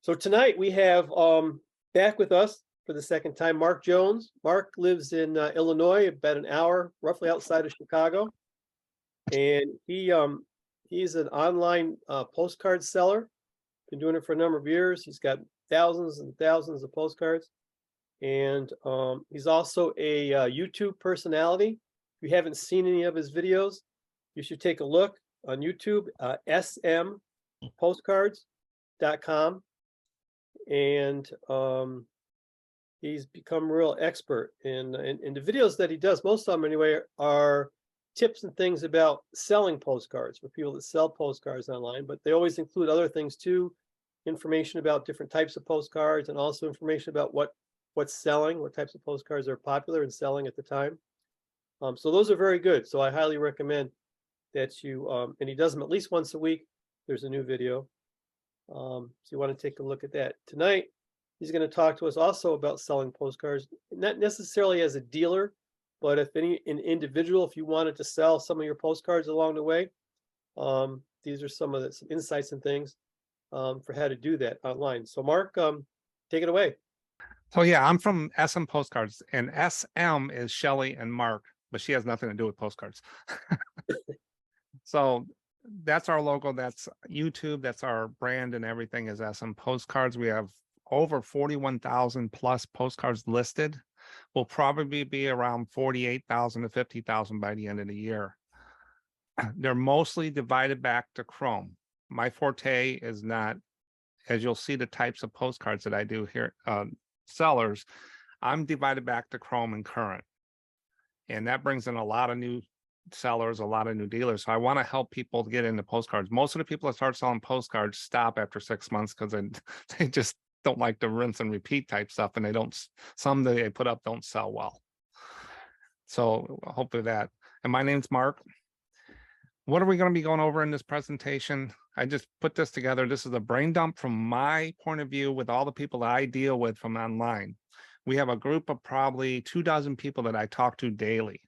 So tonight we have back with us for the second time, Mark Jones. Mark lives in Illinois, about an hour roughly outside of Chicago. And he's an online postcard seller. Been doing it for a number of years. He's got thousands and thousands of postcards. And he's also a YouTube personality. If you haven't seen any of his videos, you should take a look on YouTube, SMPostcards.com. And he's become a real expert in the videos that he does. Most of them anyway are tips and things about selling postcards for people that sell postcards online, but they always include other things too, information about different types of postcards, and also information about what's selling, what types of postcards are popular and selling at the time. So those are very good. So I highly recommend that you, and he does them at least once a week. There's a new video. So you want to take a look at that. Tonight, he's going to talk to us also about selling postcards, not necessarily as a dealer, but if an individual, if you wanted to sell some of your postcards along the way, these are some insights and things for how to do that online. So Mark, take it away. So yeah, I'm from SM Postcards, and SM is Shelly and Mark, but she has nothing to do with postcards. So that's our logo, that's YouTube, that's our brand, and everything is SM Postcards. We have over 41,000 plus postcards listed. We'll probably be around 48,000 to 50,000 by the end of the year. They're mostly divided back to Chrome. My forte is not, as you'll see the types of postcards that I do here, sellers, I'm divided back to Chrome and current. And that brings in a lot of new sellers, a lot of new dealers. So I want to help people get into postcards. Most of the people that start selling postcards stop after 6 months because they just don't like the rinse and repeat type stuff, and some that they put up don't sell well. So hopefully that. And my name's Mark. What are we going to be going over in this presentation? I just put this together. This is a brain dump from my point of view with all the people that I deal with from online. We have a group of probably 24 people that I talk to daily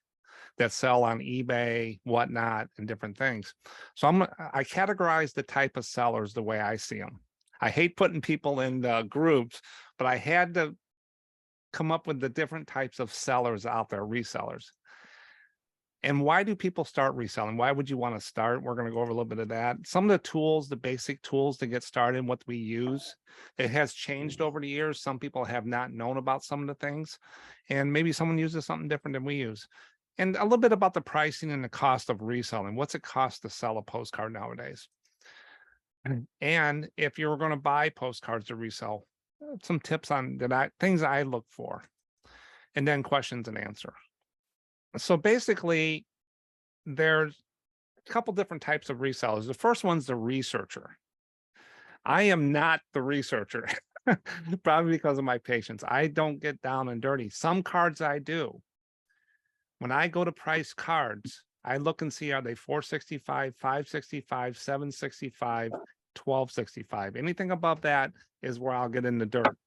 that sell on eBay, whatnot, and different things. So I categorize the type of sellers the way I see them. I hate putting people in the groups, but I had to come up with the different types of sellers out there, resellers. And why do people start reselling? Why would you want to start? We're going to go over a little bit of that. Some of the tools, the basic tools to get started, what we use. It has changed over the years. Some people have not known about some of the things, and maybe someone uses something different than we use. And a little bit about the pricing and the cost of reselling. What's it cost to sell a postcard nowadays? And if you're going to buy postcards to resell, some tips on things I look for, and then questions and answer. So basically, there's a couple different types of resellers. The first one's the researcher. I am not the researcher, probably because of my patience. I don't get down and dirty. Some cards I do. When I go to price cards, I look and see, are they 465, 565, 765, 1265. Anything above that is where I'll get in the dirt.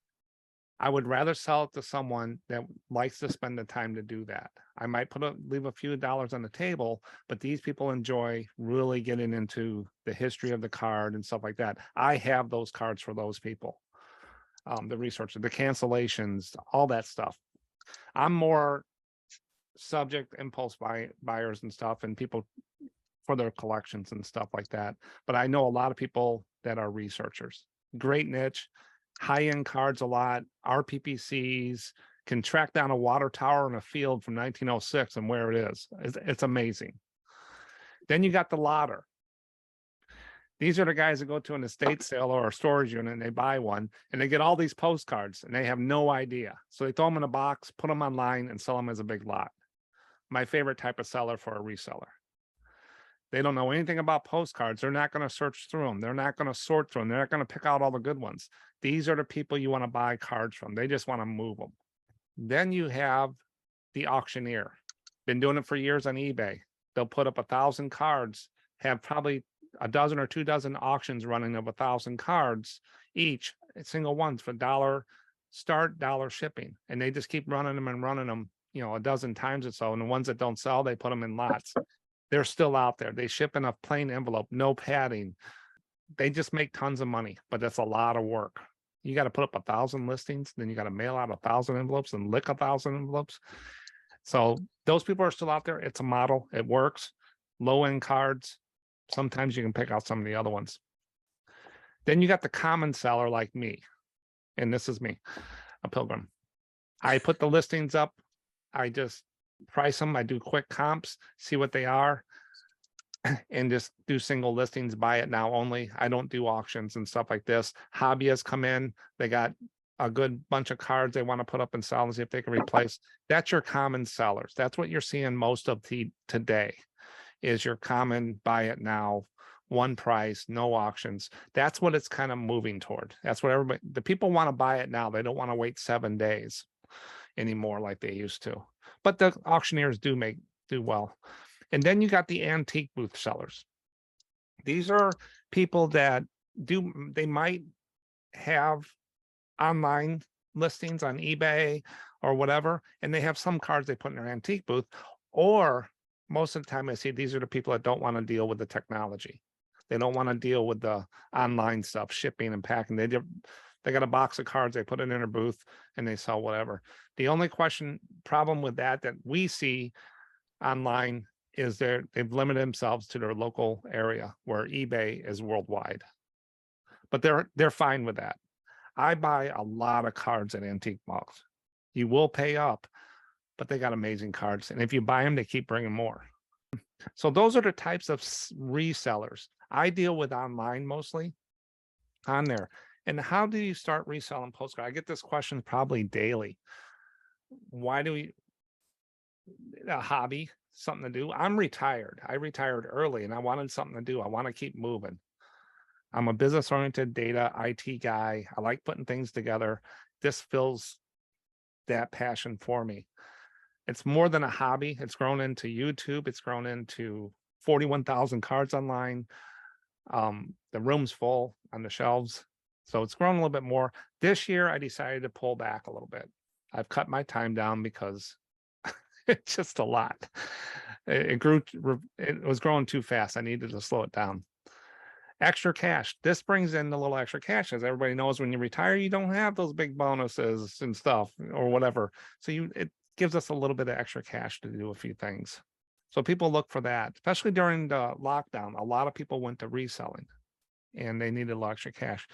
I would rather sell it to someone that likes to spend the time to do that. I might leave a few dollars on the table, but these people enjoy really getting into the history of the card and stuff like that. I have those cards for those people. The research, the cancellations, all that stuff. I'm more subject impulse buyers and stuff, and people for their collections and stuff like that. But I know a lot of people that are researchers. Great niche, high-end cards a lot, RPPCs, can track down a water tower in a field from 1906 and where it is. It's amazing. Then you got the lotter. These are the guys that go to an estate sale or a storage unit and they buy one and they get all these postcards and they have no idea. So they throw them in a box, put them online, and sell them as a big lot. My favorite type of seller for a reseller. They don't know anything about postcards. They're not going to search through them. They're not going to sort through them. They're not going to pick out all the good ones. These are the people you want to buy cards from. They just want to move them. Then you have the auctioneer. Been doing it for years on eBay. They'll put up 1,000 cards, have probably a dozen or 2 dozen auctions running of 1,000 cards each, single ones for $1 start, $1 shipping. And they just keep running them and running them, you know, a dozen times or so. And the ones that don't sell, they put them in lots. They're still out there. They ship in a plain envelope, no padding. They just make tons of money, but that's a lot of work. You got to put up 1,000 listings, then you got to mail out 1,000 envelopes and lick 1,000 envelopes. So those people are still out there. It's a model. It works. Low end cards. Sometimes you can pick out some of the other ones. Then you got the common seller like me. And this is me, a pilgrim. I put the listings up. I just price them. I do quick comps, see what they are, and just do single listings, buy it now only. I don't do auctions and stuff like this. Hobbyists come in, they got a good bunch of cards they want to put up and sell and see if they can replace. That's your common sellers. That's what you're seeing most of today is your common buy it now, one price, no auctions. That's what it's kind of moving toward. That's what everybody, the people want to buy it now. They don't want to wait 7 days anymore like they used to. But the auctioneers do well. And then you got the antique booth sellers. These are people that they might have online listings on eBay or whatever, and they have some cards they put in their antique booth. Or most of the time I see these are the people that don't want to deal with the technology. They don't want to deal with the online stuff, shipping and packing. They got a box of cards, they put it in their booth and they sell whatever. The only problem with that we see online is they've limited themselves to their local area where eBay is worldwide. But they're fine with that. I buy a lot of cards at antique malls. You will pay up, but they got amazing cards. And if you buy them, they keep bringing more. So those are the types of resellers. I deal with online mostly on there. And how do you start reselling postcard? I get this question probably daily. Why do we, a hobby, something to do? I'm retired. I retired early and I wanted something to do. I want to keep moving. I'm a business-oriented data IT guy. I like putting things together. This fills that passion for me. It's more than a hobby. It's grown into YouTube. It's grown into 41,000 cards online. The room's full on the shelves. So it's grown a little bit more. This year, I decided to pull back a little bit. I've cut my time down because it's just a lot. It was growing too fast. I needed to slow it down. Extra cash. This brings in a little extra cash. As everybody knows, when you retire, you don't have those big bonuses and stuff or whatever. So it gives us a little bit of extra cash to do a few things. So people look for that, especially during the lockdown. A lot of people went to reselling and they needed a little extra cash.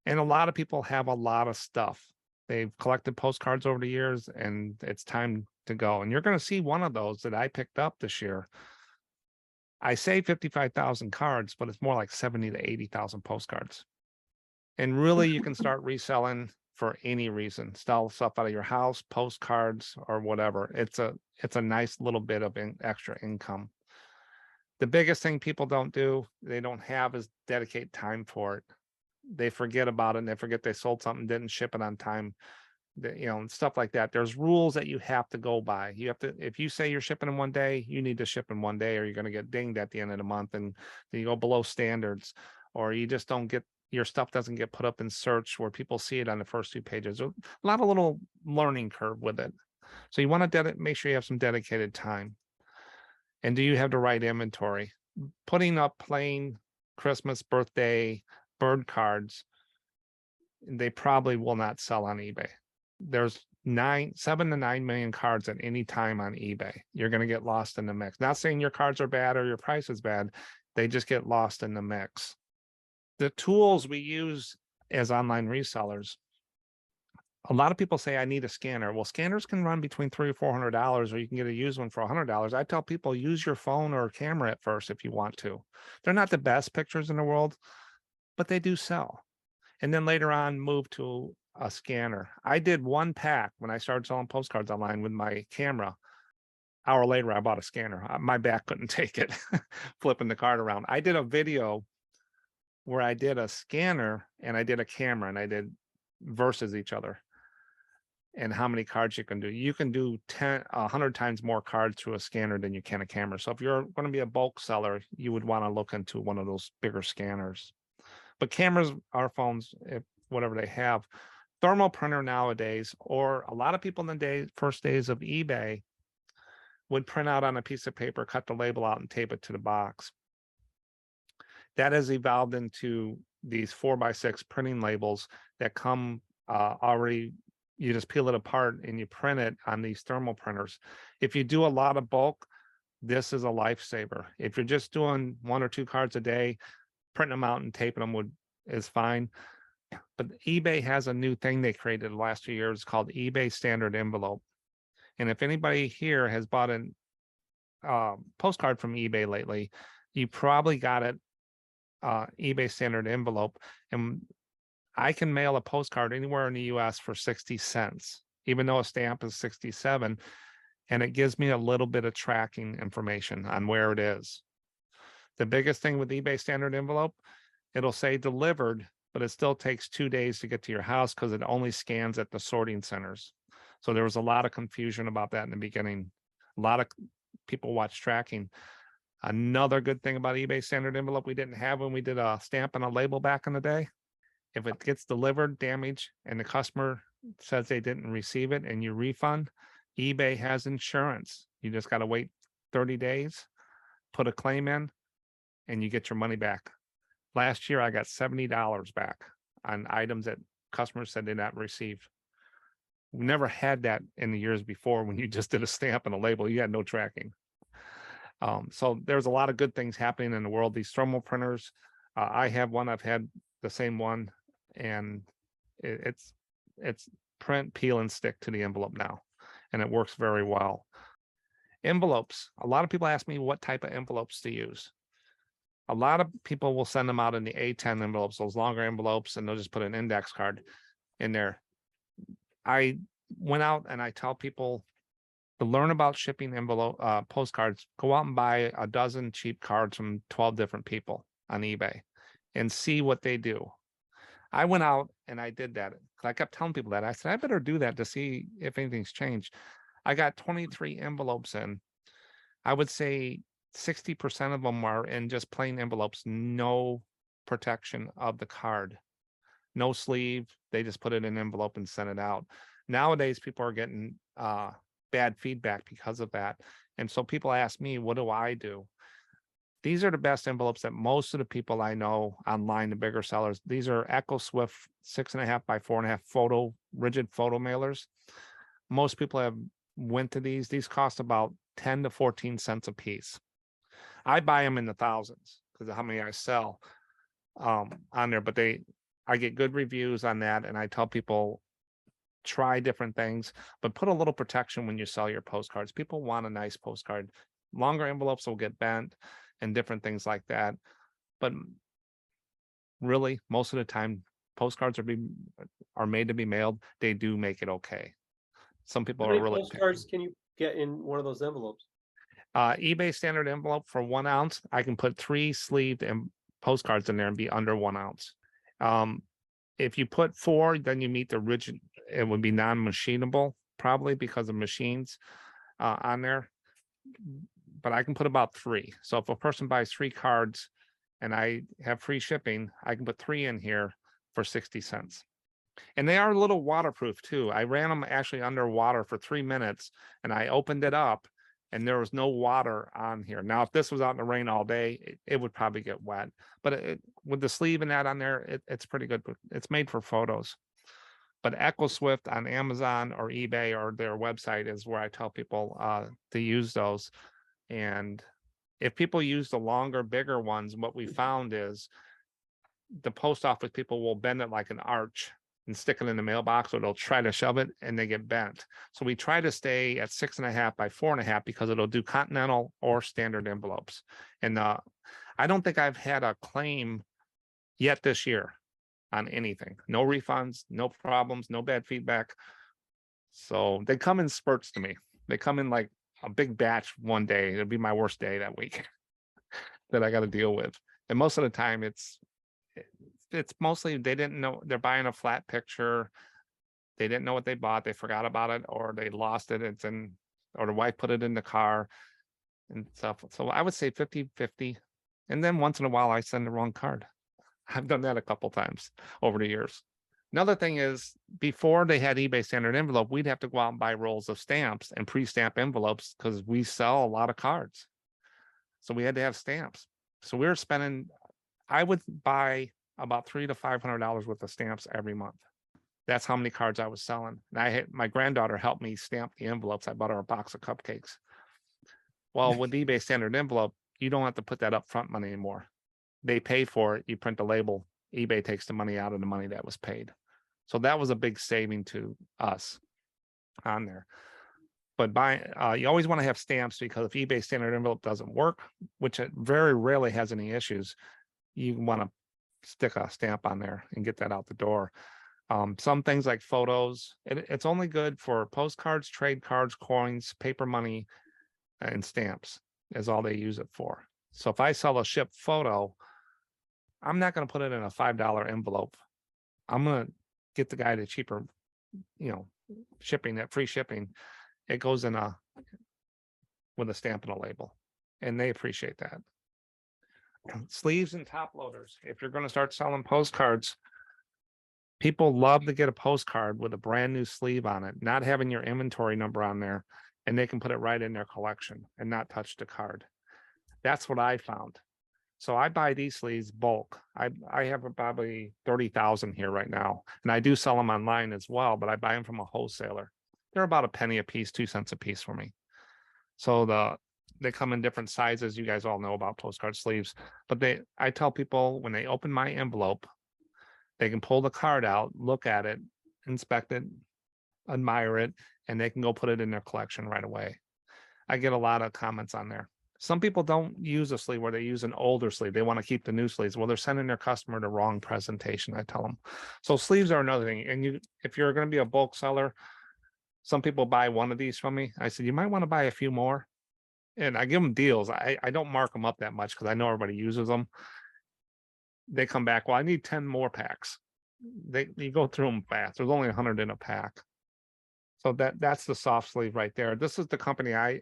And a lot of people have a lot of stuff. They've collected postcards over the years and it's time to go. And you're going to see one of those that I picked up this year. I say 55,000 cards, but it's more like 70 to 80,000 postcards. And really you can start reselling for any reason. Sell stuff out of your house, postcards, or whatever. It's a nice little bit of extra income. The biggest thing people don't do, they don't have, is dedicate time for it. They forget about it and they forget they sold something, didn't ship it on time, and stuff like that. There's rules that you have to go by. You have to, if you say you're shipping in one day, you need to ship in one day or you're going to get dinged at the end of the month and then you go below standards, or you just don't get, your stuff doesn't get put up in search where people see it on the first 2 pages. There's a lot of little learning curve with it. So you want to make sure you have some dedicated time. And do you have the right inventory? Putting up plain Christmas, birthday, bird cards, they probably will not sell on eBay. There's 7 to 9 million cards at any time on eBay. You're going to get lost in the mix. Not saying your cards are bad or your price is bad. They just get lost in the mix. The tools we use as online resellers, a lot of people say I need a scanner. Well, scanners can run between $300 or $400, or you can get a used one for $100. I tell people use your phone or camera at first if you want to. They're not the best pictures in the world, but they do sell. And then later on move to a scanner. I did one pack when I started selling postcards online with my camera. Hour later, I bought a scanner. My back couldn't take it, flipping the card around. I did a video where I did a scanner and I did a camera and I did versus each other and how many cards you can do. You can do 100 times more cards through a scanner than you can a camera. So if you're going to be a bulk seller, you would want to look into one of those bigger scanners. But cameras, our phones, whatever they have, thermal printer nowadays, or a lot of people in the first days of eBay would print out on a piece of paper, cut the label out and tape it to the box. That has evolved into these 4x6 printing labels that come already. You just peel it apart and you print it on these thermal printers. If you do a lot of bulk, this is a lifesaver. If you're just doing 1 or 2 cards a day, printing them out and taping them is fine. But eBay has a new thing they created the last 2 years called eBay Standard Envelope. And if anybody here has bought a postcard from eBay lately, you probably got it eBay Standard Envelope. And I can mail a postcard anywhere in the US for 60 cents, even though a stamp is 67. And it gives me a little bit of tracking information on where it is. The biggest thing with eBay Standard Envelope, it'll say delivered, but it still takes 2 days to get to your house because it only scans at the sorting centers. So there was a lot of confusion about that in the beginning. A lot of people watch tracking. Another good thing about eBay Standard Envelope we didn't have when we did a stamp and a label back in the day. If it gets delivered, damaged, and the customer says they didn't receive it and you refund, eBay has insurance. You just got to wait 30 days, put a claim in, and you get your money back. Last year, I got $70 back on items that customers said they not received. We never had that in the years before when you just did a stamp and a label. You had no tracking. So there's a lot of good things happening in the world. These thermal printers, I have one. I've had the same one, and it's print, peel, and stick to the envelope now, and it works very well. Envelopes. A lot of people ask me what type of envelopes to use. A lot of people will send them out in the A10 envelopes, those longer envelopes, and they'll just put an index card in there. I went out and I tell people to learn about shipping envelope postcards, go out and buy a dozen cheap cards from 12 different people on eBay and see what they do. I went out and I did that. I kept telling people that. I said, I better do that to see if anything's changed. I got 23 envelopes in. I would say 60% of them are in just plain envelopes, no protection of the card, no sleeve. They just put it in an envelope and send it out. Nowadays, people are getting bad feedback because of that. And so people ask me, what do I do? These are the best envelopes that most of the people I know online, the bigger sellers, these are Echo Swift 6.5 by 4.5 rigid photo mailers. Most people have went to these. These cost about 10 to 14 cents a piece. I buy them in the thousands because of how many I sell on there, but I get good reviews on that. And I tell people, try different things, but put a little protection when you sell your postcards. People want a nice postcard. Longer envelopes will get bent and different things like that. But really, most of the time, postcards are made to be mailed. They do make it okay. Some people How are many really postcards can you get in one of those envelopes? eBay Standard Envelope for 1 ounce. I can put 3 sleeved and postcards in there and be under 1 ounce. If you put 4, then you meet the rigid. It would be non-machinable, probably because of machines on there. But I can put about 3. So if a person buys 3 cards and I have free shipping, I can put 3 in here for 60 cents. And they are a little waterproof too. I ran them actually underwater for 3 minutes and I opened it up and there was no water on here. Now, if this was out in the rain all day, it would probably get wet. But with the sleeve and that on there, it's pretty good. It's made for photos. But Echo Swift on Amazon or eBay or their website is where I tell people to use those. And if people use the longer, bigger ones, what we found is the post office people will bend it like an arch and stick it in the mailbox, or they'll try to shove it and they get bent. So we try to stay at 6.5 by 4.5 because it'll do continental or standard envelopes. And I don't think I've had a claim yet this year on anything. No refunds, no problems, no bad feedback. So they come in spurts to me. They come in like a big batch one day. It'll be my worst day that week that I got to deal with. And most of the time it's mostly they didn't know they're buying a flat picture. They didn't know what they bought. They forgot about it, or they lost it. Or the wife put it in the car and stuff. So I would say 50-50. And then once in a while I send the wrong card. I've done that a couple times over the years. Another thing is, before they had eBay Standard Envelope, we'd have to go out and buy rolls of stamps and pre-stamp envelopes because we sell a lot of cards. So we had to have stamps. So we were spending, I would buy about $300 to $500 worth of stamps every month. That's how many cards I was selling. And I had my granddaughter helped me stamp the envelopes. I bought her a box of cupcakes. Well, with eBay standard envelope, you don't have to put that upfront money anymore. They pay for it. You print the label. eBay takes the money out of the money that was paid. So that was a big saving to us on there. But you always want to have stamps, because if eBay standard envelope doesn't work, which it very rarely has any issues, you want to stick a stamp on there and get that out the door. Some things like photos, it's only good for postcards, trade cards, coins, paper money, and stamps is all they use it for. So if I sell a shipped photo, I'm not going to put it in a $5 envelope. I'm going to get the guy the cheaper, shipping, that free shipping. It goes in with a stamp and a label, and they appreciate that. Sleeves and top loaders. If you're going to start selling postcards, people love to get a postcard with a brand new sleeve on it, not having your inventory number on there, and they can put it right in their collection and not touch the card. That's what I found. So I buy these sleeves bulk. I have probably 30,000 here right now, and I do sell them online as well, but I buy them from a wholesaler. They're about a penny a piece, 2 cents a piece for me. So they come in different sizes. You guys all know about postcard sleeves, but I tell people when they open my envelope, they can pull the card out, look at it, inspect it, admire it, and they can go put it in their collection right away. I get a lot of comments on there. Some people don't use a sleeve, where they use an older sleeve. They want to keep the new sleeves. Well, they're sending their customer the wrong presentation, I tell them. So sleeves are another thing. And if you're going to be a bulk seller, some people buy one of these from me. I said, you might want to buy a few more. And I give them deals. I don't mark them up that much, because I know everybody uses them. They come back, well, I need 10 more packs. You go through them fast. There's only 100 in a pack. So that's the soft sleeve right there. This is the company I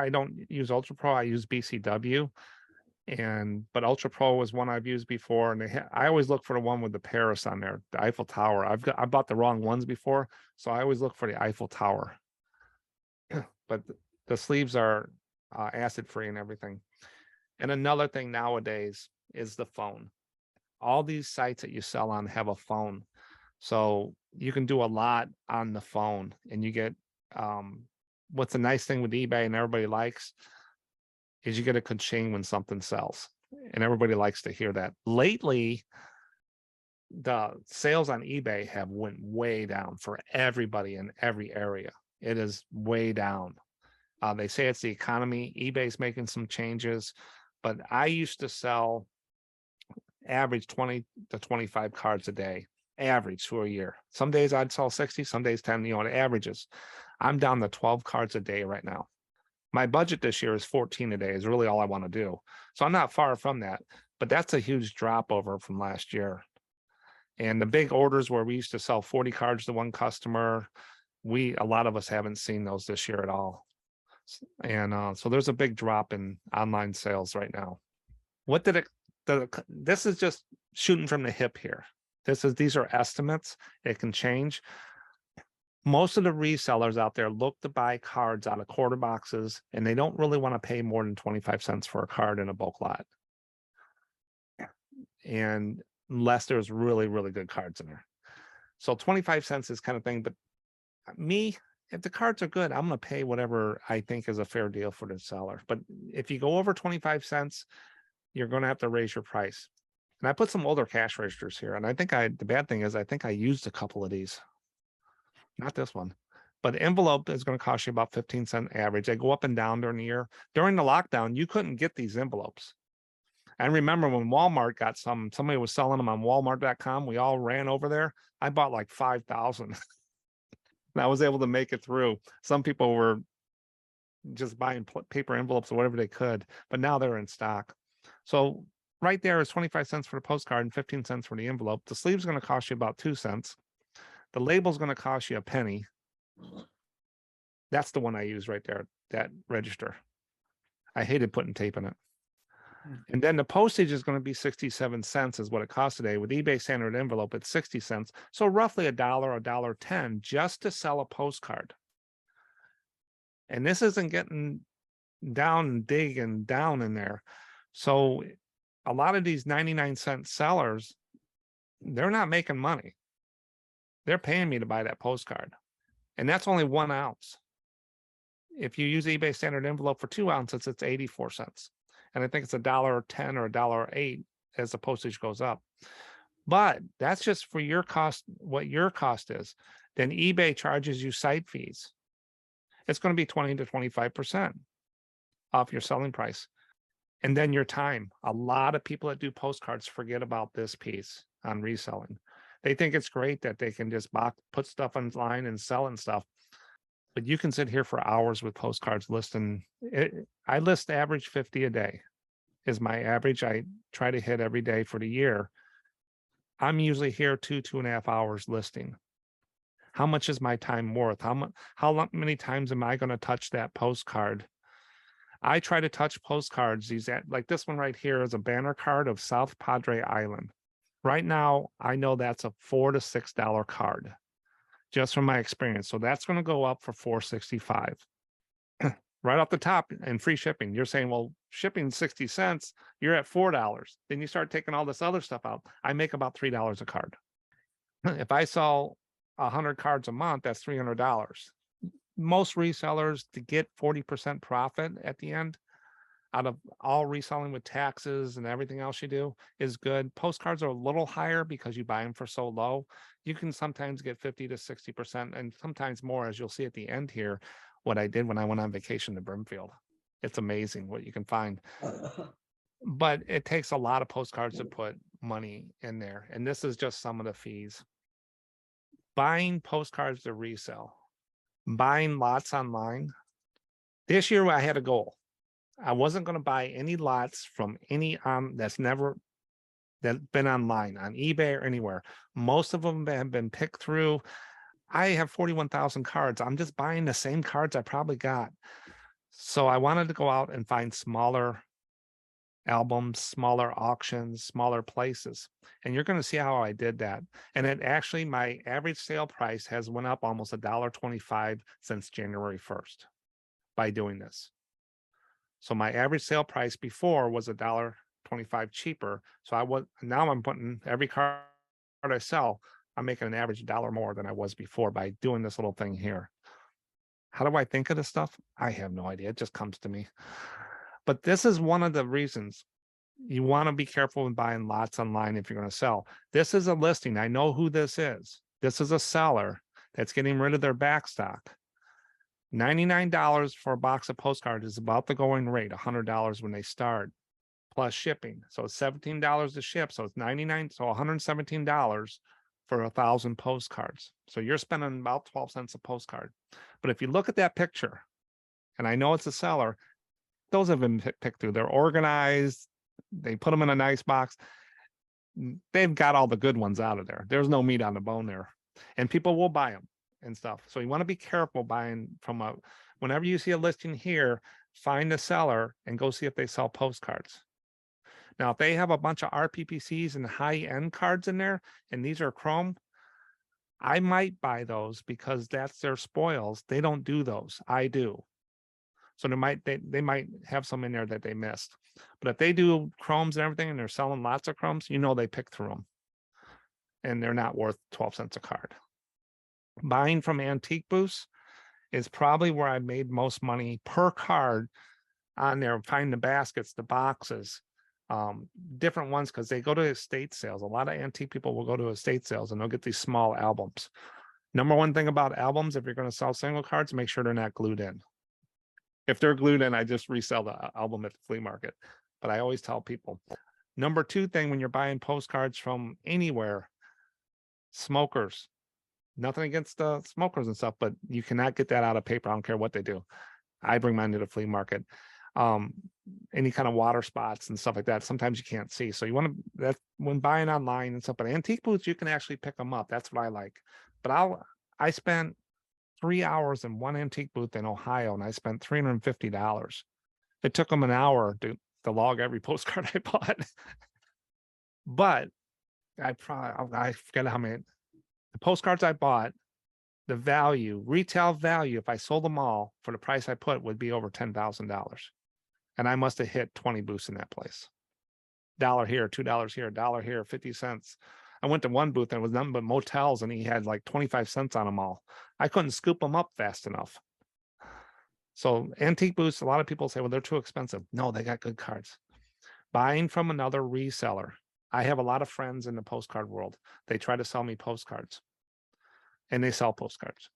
don't use Ultra Pro. I use BCW, but Ultra Pro was one I've used before, and I always look for the one with the Paris on there, the Eiffel Tower. I bought the wrong ones before, so I always look for the Eiffel Tower. But the sleeves are acid free and everything. And another thing nowadays is the phone. All these sites that you sell on have a phone, so you can do a lot on the phone, and you get what's the nice thing with eBay and everybody likes is you get a ka-ching when something sells, and everybody likes to hear that. Lately, the sales on eBay have went way down for everybody in every area. It is way down. They say it's the economy. eBay's making some changes, but I used to sell average 20 to 25 cards a day, average for a year. Some days I'd sell 60, some days 10, it averages. I'm down to 12 cards a day right now. My budget this year is 14 a day, is really all I want to do. So I'm not far from that, but that's a huge drop over from last year. And the big orders where we used to sell 40 cards to one customer, a lot of us haven't seen those this year at all. And so there's a big drop in online sales right now. This is just shooting from the hip here. These are estimates. It can change. Most of the resellers out there look to buy cards out of quarter boxes, and they don't really want to pay more than 25 cents for a card in a bulk lot. And unless there's really, really good cards in there. So 25 cents is kind of thing. But me, if the cards are good, I'm going to pay whatever I think is a fair deal for the seller. But if you go over 25 cents, you're going to have to raise your price. And I put some older cash registers here. And I think the bad thing is I think I used a couple of these. Not this one, but the envelope is going to cost you about 15 cents average. They go up and down during the year. During the lockdown, you couldn't get these envelopes. And remember when Walmart got somebody was selling them on Walmart.com. We all ran over there. I bought like 5,000. And I was able to make it through. Some people were just buying paper envelopes or whatever they could, but now they're in stock. So right there is 25 cents for the postcard and 15 cents for the envelope. The sleeve's going to cost you about 2 cents. The label's going to cost you a penny. That's the one I use right there, that register. I hated putting tape in it. And then the postage is going to be 67 cents is what it costs today. With eBay standard envelope, it's 60 cents. So roughly $1, $1.10 just to sell a postcard. And this isn't getting down and digging down in there. So a lot of these 99-cent sellers, they're not making money. They're paying me to buy that postcard. And that's only 1 ounce. If you use eBay standard envelope for 2 ounces, it's 84 cents. And I think it's $1.10 or $1.08 as the postage goes up. But that's just for your cost, what your cost is. Then eBay charges you site fees. It's going to be 20 to 25% off your selling price. And then your time. A lot of people that do postcards forget about this piece on reselling. They think it's great that they can just put stuff online and sell and stuff. But you can sit here for hours with postcards listing. I list average 50 a day is my average. I try to hit every day for the year. I'm usually here 2.5 hours listing. How much is my time worth? How many times am I going to touch that postcard? I try to touch postcards. Like this one right here is a banner card of South Padre Island. Right now, I know that's a $4 to $6 card, just from my experience. So that's going to go up for $4.65. Right off the top, and free shipping. You're saying, well, shipping 60 cents, you're at $4. Then you start taking all this other stuff out. I make about $3 a card. If I sell 100 cards a month, that's $300. Most resellers, to get 40% profit at the end out of all reselling with taxes and everything else you do is good. Postcards are a little higher because you buy them for so low. You can sometimes get 50 to 60% and sometimes more, as you'll see at the end here, what I did when I went on vacation to Brimfield. It's amazing what you can find. But it takes a lot of postcards to put money in there. And this is just some of the fees. Buying postcards to resell, buying lots online. This year I had a goal. I wasn't going to buy any lots from any that's been online on eBay or anywhere. Most of them have been picked through. I have 41,000 cards. I'm just buying the same cards I probably got. So I wanted to go out and find smaller albums, smaller auctions, smaller places. And you're going to see how I did that. And it actually, my average sale price has went up almost $1.25 since January 1st by doing this. So my average sale price before was $1.25 cheaper. So now I'm putting every card I sell, I'm making an average $1 more than I was before by doing this little thing here. How do I think of this stuff? I have no idea. It just comes to me. But this is one of the reasons you want to be careful when buying lots online if you're going to sell. This is a listing. I know who this is. This is a seller that's getting rid of their backstock. $99 for a box of postcards is about the going rate, $100 when they start, plus shipping. So it's $17 to ship. So it's $99, so $117 for 1,000 postcards. So you're spending about 12 cents a postcard. But if you look at that picture, and I know it's a seller, those have been picked through. They're organized. They put them in a nice box. They've got all the good ones out of there. There's no meat on the bone there. And people will buy them and stuff. So you want to be careful buying from whenever you see a listing here, find the seller and go see if they sell postcards. Now, if they have a bunch of RPPCs and high-end cards in there, and these are chrome, I might buy those because that's their spoils. They don't do those. I do. So they might have some in there that they missed. But if they do chromes and everything and they're selling lots of chromes, they pick through them. And they're not worth 12 cents a card. Buying from antique booths is probably where I made most money per card on there. Find the baskets, the boxes, different ones, because they go to estate sales. A lot of antique people will go to estate sales and they'll get these small albums. Number one thing about albums, if you're going to sell single cards, make sure they're not glued in. If they're glued in, I just resell the album at the flea market. But I always tell people, number two thing when you're buying postcards from anywhere, smokers. Nothing against smokers and stuff, but you cannot get that out of paper. I don't care what they do. I bring mine to the flea market. Any kind of water spots and stuff like that. Sometimes you can't see. So you want to, that when buying online and stuff, but antique booths, you can actually pick them up. That's what I like. But I spent 3 hours in one antique booth in Ohio and I spent $350. It took them an hour to log every postcard I bought. But I forget how many. The postcards I bought, the value, retail value, if I sold them all for the price I put, would be over $10,000. And I must have hit 20 booths in that place. $1 here, $2 here, $1 here, 50 cents. I went to one booth and it was nothing but motels, and he had like 25 cents on them all. I couldn't scoop them up fast enough. So antique booths, a lot of people say, well, they're too expensive. No, they got good cards. Buying from another reseller. I have a lot of friends in the postcard world. They try to sell me postcards, and they sell postcards.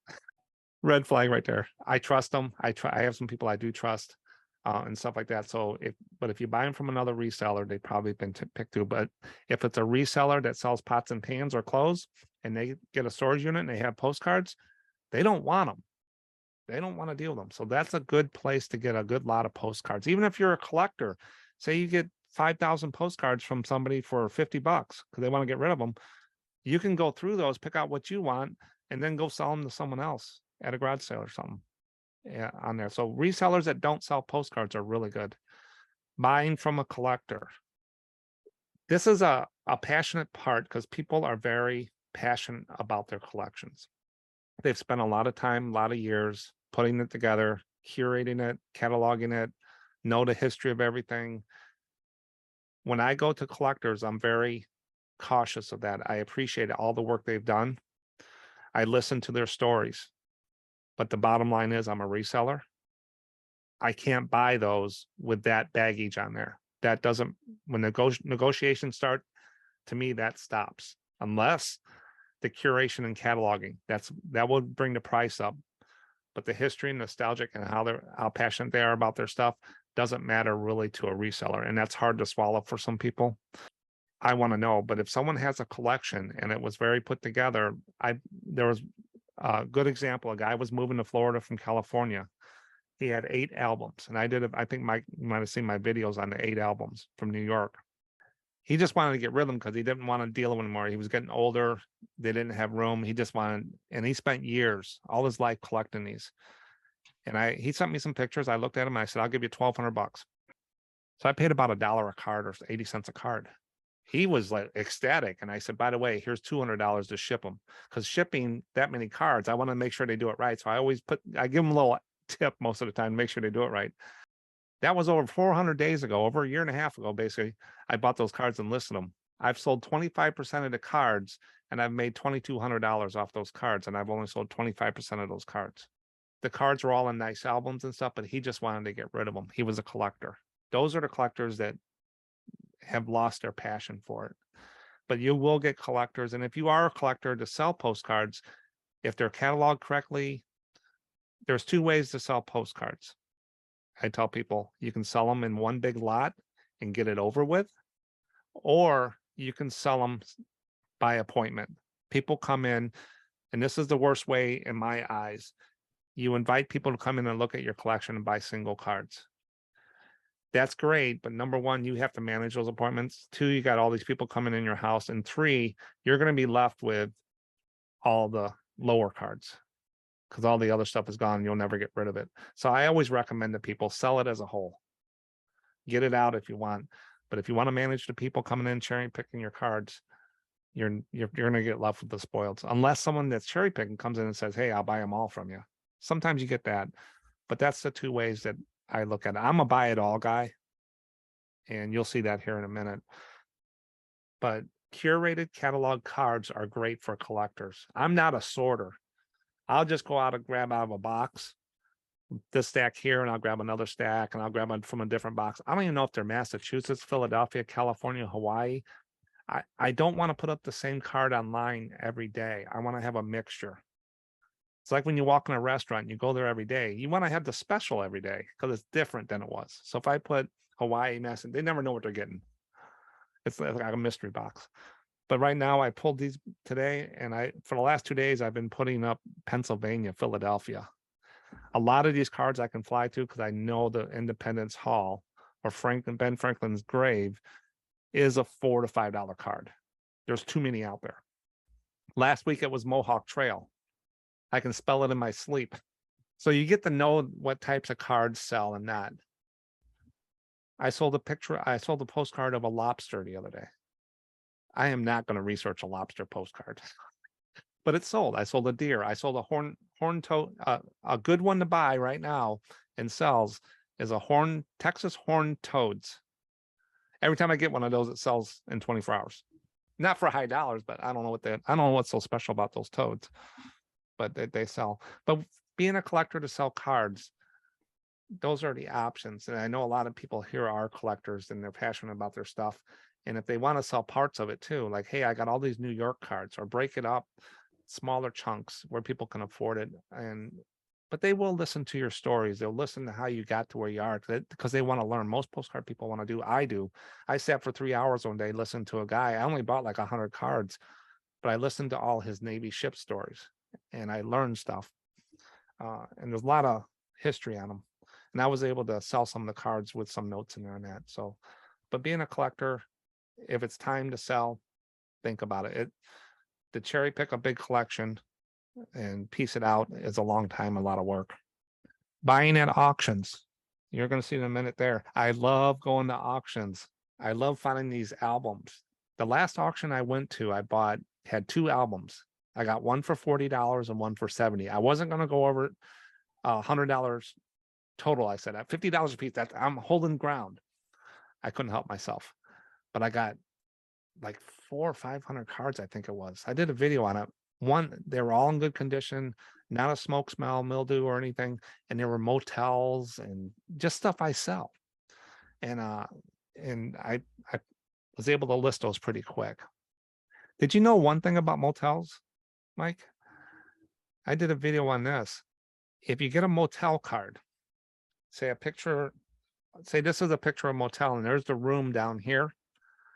Red flag right there. I trust them. I have some people I do trust, and stuff like that. So if you buy them from another reseller, they've probably been picked to. But if it's a reseller that sells pots and pans or clothes, and they get a storage unit and they have postcards, they don't want them. They don't want to deal with them. So that's a good place to get a good lot of postcards. Even if you're a collector, say you get 5,000 postcards from somebody for $50 because they want to get rid of them. You can go through those, pick out what you want, and then go sell them to someone else at a garage sale or something. Yeah, on there. So resellers that don't sell postcards are really good. Buying from a collector. This is a passionate part because people are very passionate about their collections. They've spent a lot of time, a lot of years putting it together, curating it, cataloging it, know the history of everything. When I go to collectors, I'm very cautious of that. I appreciate all the work they've done. I listen to their stories. But the bottom line is I'm a reseller. I can't buy those with that baggage on there. That doesn't, when negotiations start, to me, that stops. Unless the curation and cataloging, that will bring the price up. But the history and nostalgic and how passionate they are about their stuff doesn't matter really to a reseller. And that's hard to swallow for some people. I want to know, but if someone has a collection and it was very put together, there was a good example. A guy was moving to Florida from California. He had 8 albums, and I think you might have seen my videos on the 8 albums from New York. He just wanted to get rid of them because he didn't want to deal with them anymore. He was getting older. They didn't have room. He just wanted, and he spent years, all his life collecting these. And he sent me some pictures. I looked at them. And I said, I'll give you $1,200. So I paid about $1 a card or 80 cents a card. He was like ecstatic. And I said, by the way, here's $200 to ship them, because shipping that many cards, I want to make sure they do it right. So I give them a little tip most of the time to make sure they do it right. That was over 400 days ago, over a year and a half ago, basically. I bought those cards and listed them. I've sold 25% of the cards, and I've made $2,200 off those cards, and I've only sold 25% of those cards. The cards were all in nice albums and stuff, but he just wanted to get rid of them. He was a collector. Those are the collectors that have lost their passion for it. But you will get collectors, and if you are a collector to sell postcards, if they're cataloged correctly, there's 2 ways to sell postcards. I tell people you can sell them in one big lot and get it over with, or you can sell them by appointment. People come in, and this is the worst way in my eyes. You invite people to come in and look at your collection and buy single cards. That's great, but number 1, you have to manage those appointments. 2, you got all these people coming in your house, and 3, you're going to be left with all the lower cards, because all the other stuff is gone. You'll never get rid of it. So I always recommend to people, sell it as a whole. Get it out if you want. But if you want to manage the people coming in, cherry picking your cards, you're going to get left with the spoils. Unless someone that's cherry picking comes in and says, hey, I'll buy them all from you. Sometimes you get that. But that's the 2 ways that I look at it. I'm a buy it all guy, and you'll see that here in a minute. But curated catalog cards are great for collectors. I'm not a sorter. I'll just go out and grab out of a box this stack here, and I'll grab another stack, and I'll grab one from a different box. I don't even know if they're Massachusetts, Philadelphia, California, Hawaii. I don't want to put up the same card online every day. I want to have a mixture. It's like when you walk in a restaurant, you go there every day. You want to have the special every day because it's different than it was. So if I put Hawaii, Mass, they never know what they're getting. It's like a mystery box. But right now I pulled these today, and for the last 2 days, I've been putting up Pennsylvania, Philadelphia. A lot of these cards I can fly to because I know the Independence Hall or Ben Franklin's grave is a $4 to $5 card. There's too many out there. Last week it was Mohawk Trail. I can spell it in my sleep. So you get to know what types of cards sell and not. I sold a postcard of a lobster the other day. I am not going to research a lobster postcard, but it sold. I sold a deer. I sold a horn toad. A good one to buy right now and sells is a Texas horned toads. Every time I get one of those, it sells in 24 hours. Not for high dollars, but I don't know what's so special about those toads, but they sell. But being a collector to sell cards, those are the options. And I know a lot of people here are collectors and they're passionate about their stuff. And if they want to sell parts of it too, like, hey, I got all these New York cards, or break it up smaller chunks where people can afford it. But they will listen to your stories. They'll listen to how you got to where you are, because they want to learn. Most postcard people want to do. I sat for 3 hours one day, listened to a guy. I only bought like 100 cards, but I listened to all his Navy ship stories and I learned stuff. And there's a lot of history on them. And I was able to sell some of the cards with some notes in there and that. So, but being a collector, if it's time to sell, think about it. To cherry pick a big collection and piece it out is a long time, a lot of work. Buying at auctions. You're going to see in a minute there. I love going to auctions. I love finding these albums. The last auction I went to, had 2 albums. I got one for $40 and one for $70. I wasn't going to go over $100 total. I said at $50 a piece, that I'm holding ground. I couldn't help myself, but I got like 400 or 500 cards, I think it was. I did a video on it. They were all in good condition, not a smoke smell, mildew or anything. And there were motels and just stuff I sell. And I was able to list those pretty quick. Did you know one thing about motels, Mike? I did a video on this. If you get a motel card, say this is a picture of a motel and there's the room down here.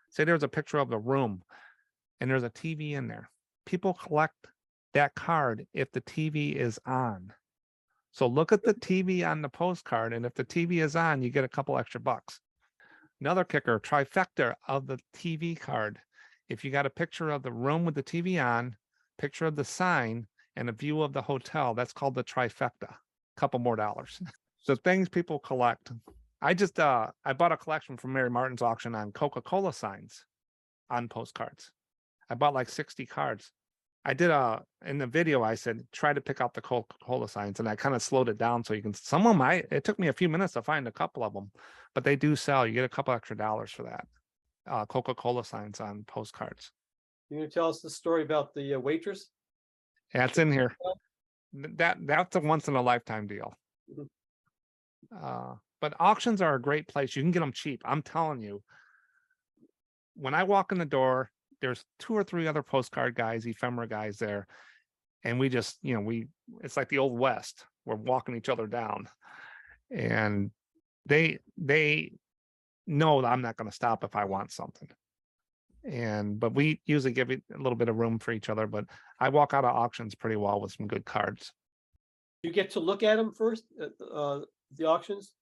Say there's a picture of the room and there's a TV in there. People collect that card if the TV is on. So look at the TV on the postcard, and if the TV is on, you get a couple extra bucks. Another kicker, trifecta of the TV card. If you got a picture of the room with the TV on, picture of the sign, and a view of the hotel, that's called the trifecta. Couple more dollars. So things people collect. I bought a collection from Mary Martin's auction on Coca-Cola signs on postcards. I bought like 60 cards. I did in the video, I said, try to pick out the Coca-Cola signs, and I kind of slowed it down so you can, it took me a few minutes to find a couple of them, but they do sell. You get a couple extra dollars for that. Coca-Cola signs on postcards. You gonna tell us the story about the waitress? Yeah, it's in here. That's a once in a lifetime deal. But auctions are a great place. You can get them cheap. I'm telling you, when I walk in the door, there's 2 or 3 other postcard guys, ephemera guys there. And we just, it's like the old West. We're walking each other down. And they know that I'm not going to stop if I want something. But we usually give it a little bit of room for each other. But I walk out of auctions pretty well with some good cards. You get to look at them first at the auctions?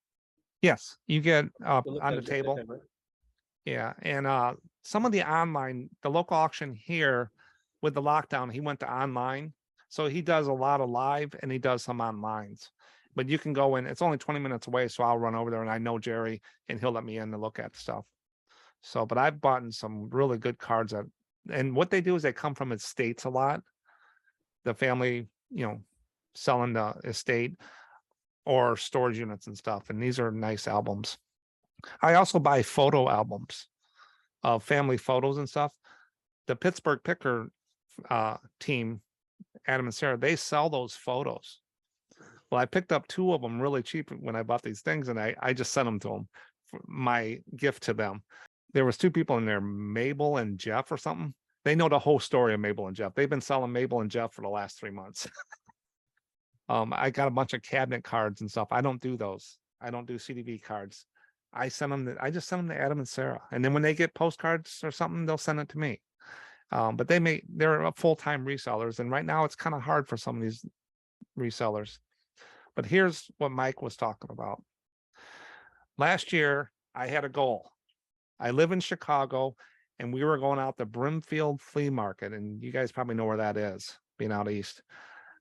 Yes, you get on the table. Right? Yeah, and some of the local auction here with the lockdown, he went to online. So he does a lot of live and he does some onlines. But you can go in, it's only 20 minutes away, so I'll run over there and I know Jerry and he'll let me in to look at stuff. So, but I've bought some really good cards and what they do is they come from estates a lot. The family, selling the estate or storage units and stuff. And these are nice albums. I also buy photo albums of family photos and stuff. The Pittsburgh Picker team, Adam and Sarah, they sell those photos. Well, I picked up 2 of them really cheap when I bought these things, and I just sent them to them for my gift to them. There was 2 people in there, Mabel and Jeff or something. They know the whole story of Mabel and Jeff. They've been selling Mabel and Jeff for the last 3 months. I got a bunch of cabinet cards and stuff. I don't do those. I don't do CDV cards. I just send them to Adam and Sarah. And then when they get postcards or something, they'll send it to me. But they're full-time resellers. And right now it's kind of hard for some of these resellers. But here's what Mike was talking about. Last year, I had a goal. I live in Chicago and we were going out to Brimfield Flea Market. And you guys probably know where that is, being out east.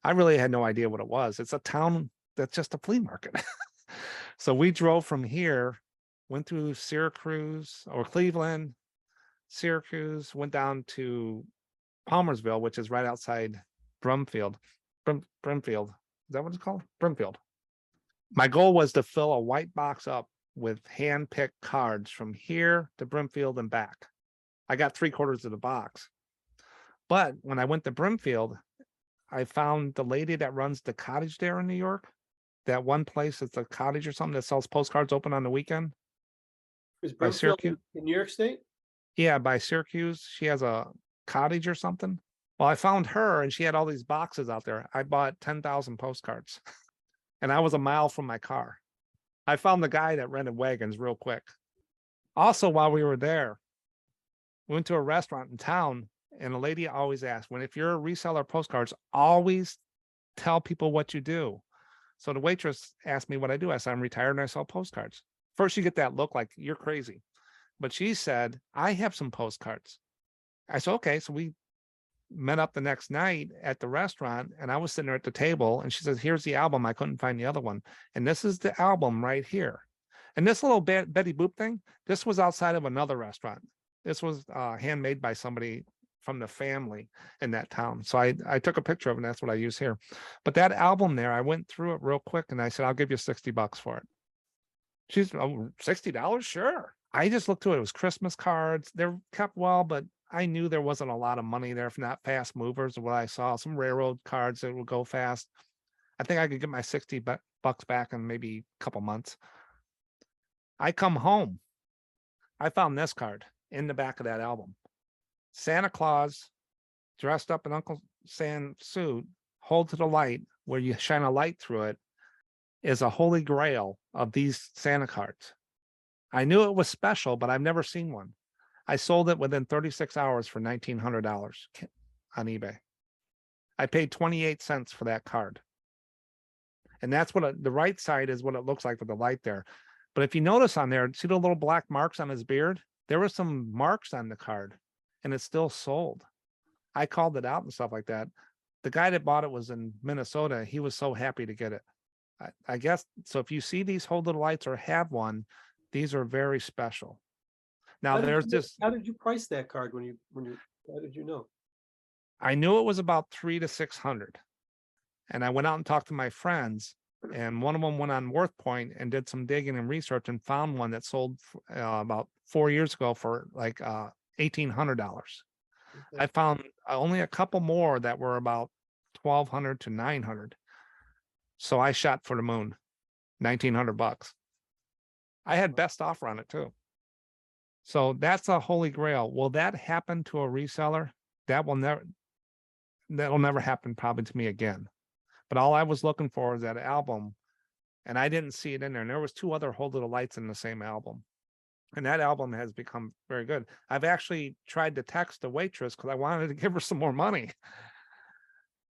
I really had no idea what it was. It's a town that's just a flea market. So we drove from here, went through Syracuse or Cleveland, Syracuse, went down to Palmersville, which is right outside Brimfield. Brimfield. Is that what it's called? Brimfield. My goal was to fill a white box up with hand-picked cards from here to Brimfield and back. I got 3/4 of the box. But when I went to Brimfield, I found the lady that runs the cottage there in New York. That one place, it's a cottage or something that sells postcards open on the weekend Is by Brimfield Syracuse. in New York State? Yeah, by Syracuse. She has a cottage or something. Well, I found her and she had all these boxes out there. I bought 10,000 postcards and I was a mile from my car. I found the guy that rented wagons real quick. Also, while we were there, we went to a restaurant in town and a lady always asked, when if you're a reseller of postcards, always tell people what you do. So the waitress asked me what I do. I said, I'm retired and I sell postcards. First, you get that look like you're crazy. But she said, I have some postcards. I said, okay. So we met up the next night at the restaurant and I was sitting there at the table and she says, here's the album. I couldn't find the other one. And this is the album right here. And this little Betty Boop thing, this was outside of another restaurant. This was handmade by somebody from the family in that town. So I took a picture of it and that's what I use here. But that album there, I went through it real quick and I said, I'll give you $60 for it. She's, oh, $60? Sure. I just looked through it. It was Christmas cards. They're kept well, but I knew there wasn't a lot of money there, if not fast movers. What I saw, some railroad cards that would go fast. I think I could get my $60 back in maybe a couple months. I come home. I found this card in the back of that album. Santa Claus dressed up in Uncle Sam suit, hold to the light, where you shine a light through it, is a holy grail of these Santa cards. I knew it was special, but I've never seen one. I sold it within 36 hours for $1,900 on eBay. I paid 28 cents for that card. And that's what the right side is, what it looks like with the light there. But if you notice on there, see the little black marks on his beard? There were some marks on the card and it's still sold. I called it out and stuff like that. The guy that bought it was in Minnesota. He was so happy to get it. I guess, so if you see these hold little lights or have one, these are very special. Now there's this. How did you price that card how did you know? I knew it was about 300 to 600. And I went out and talked to my friends and one of them went on WorthPoint and did some digging and research and found one that sold about 4 years ago for like $1,800. Okay. I found only a couple more that were about 1,200 to 900. So I shot for the moon, $1,900. I had best offer on it too. So that's a holy grail. Will that happen to a reseller? That'll never happen probably to me again. But all I was looking for was that album and I didn't see it in there. And there was 2 other Hold Little Lights in the same album. And that album has become very good. I've actually tried to text the waitress because I wanted to give her some more money,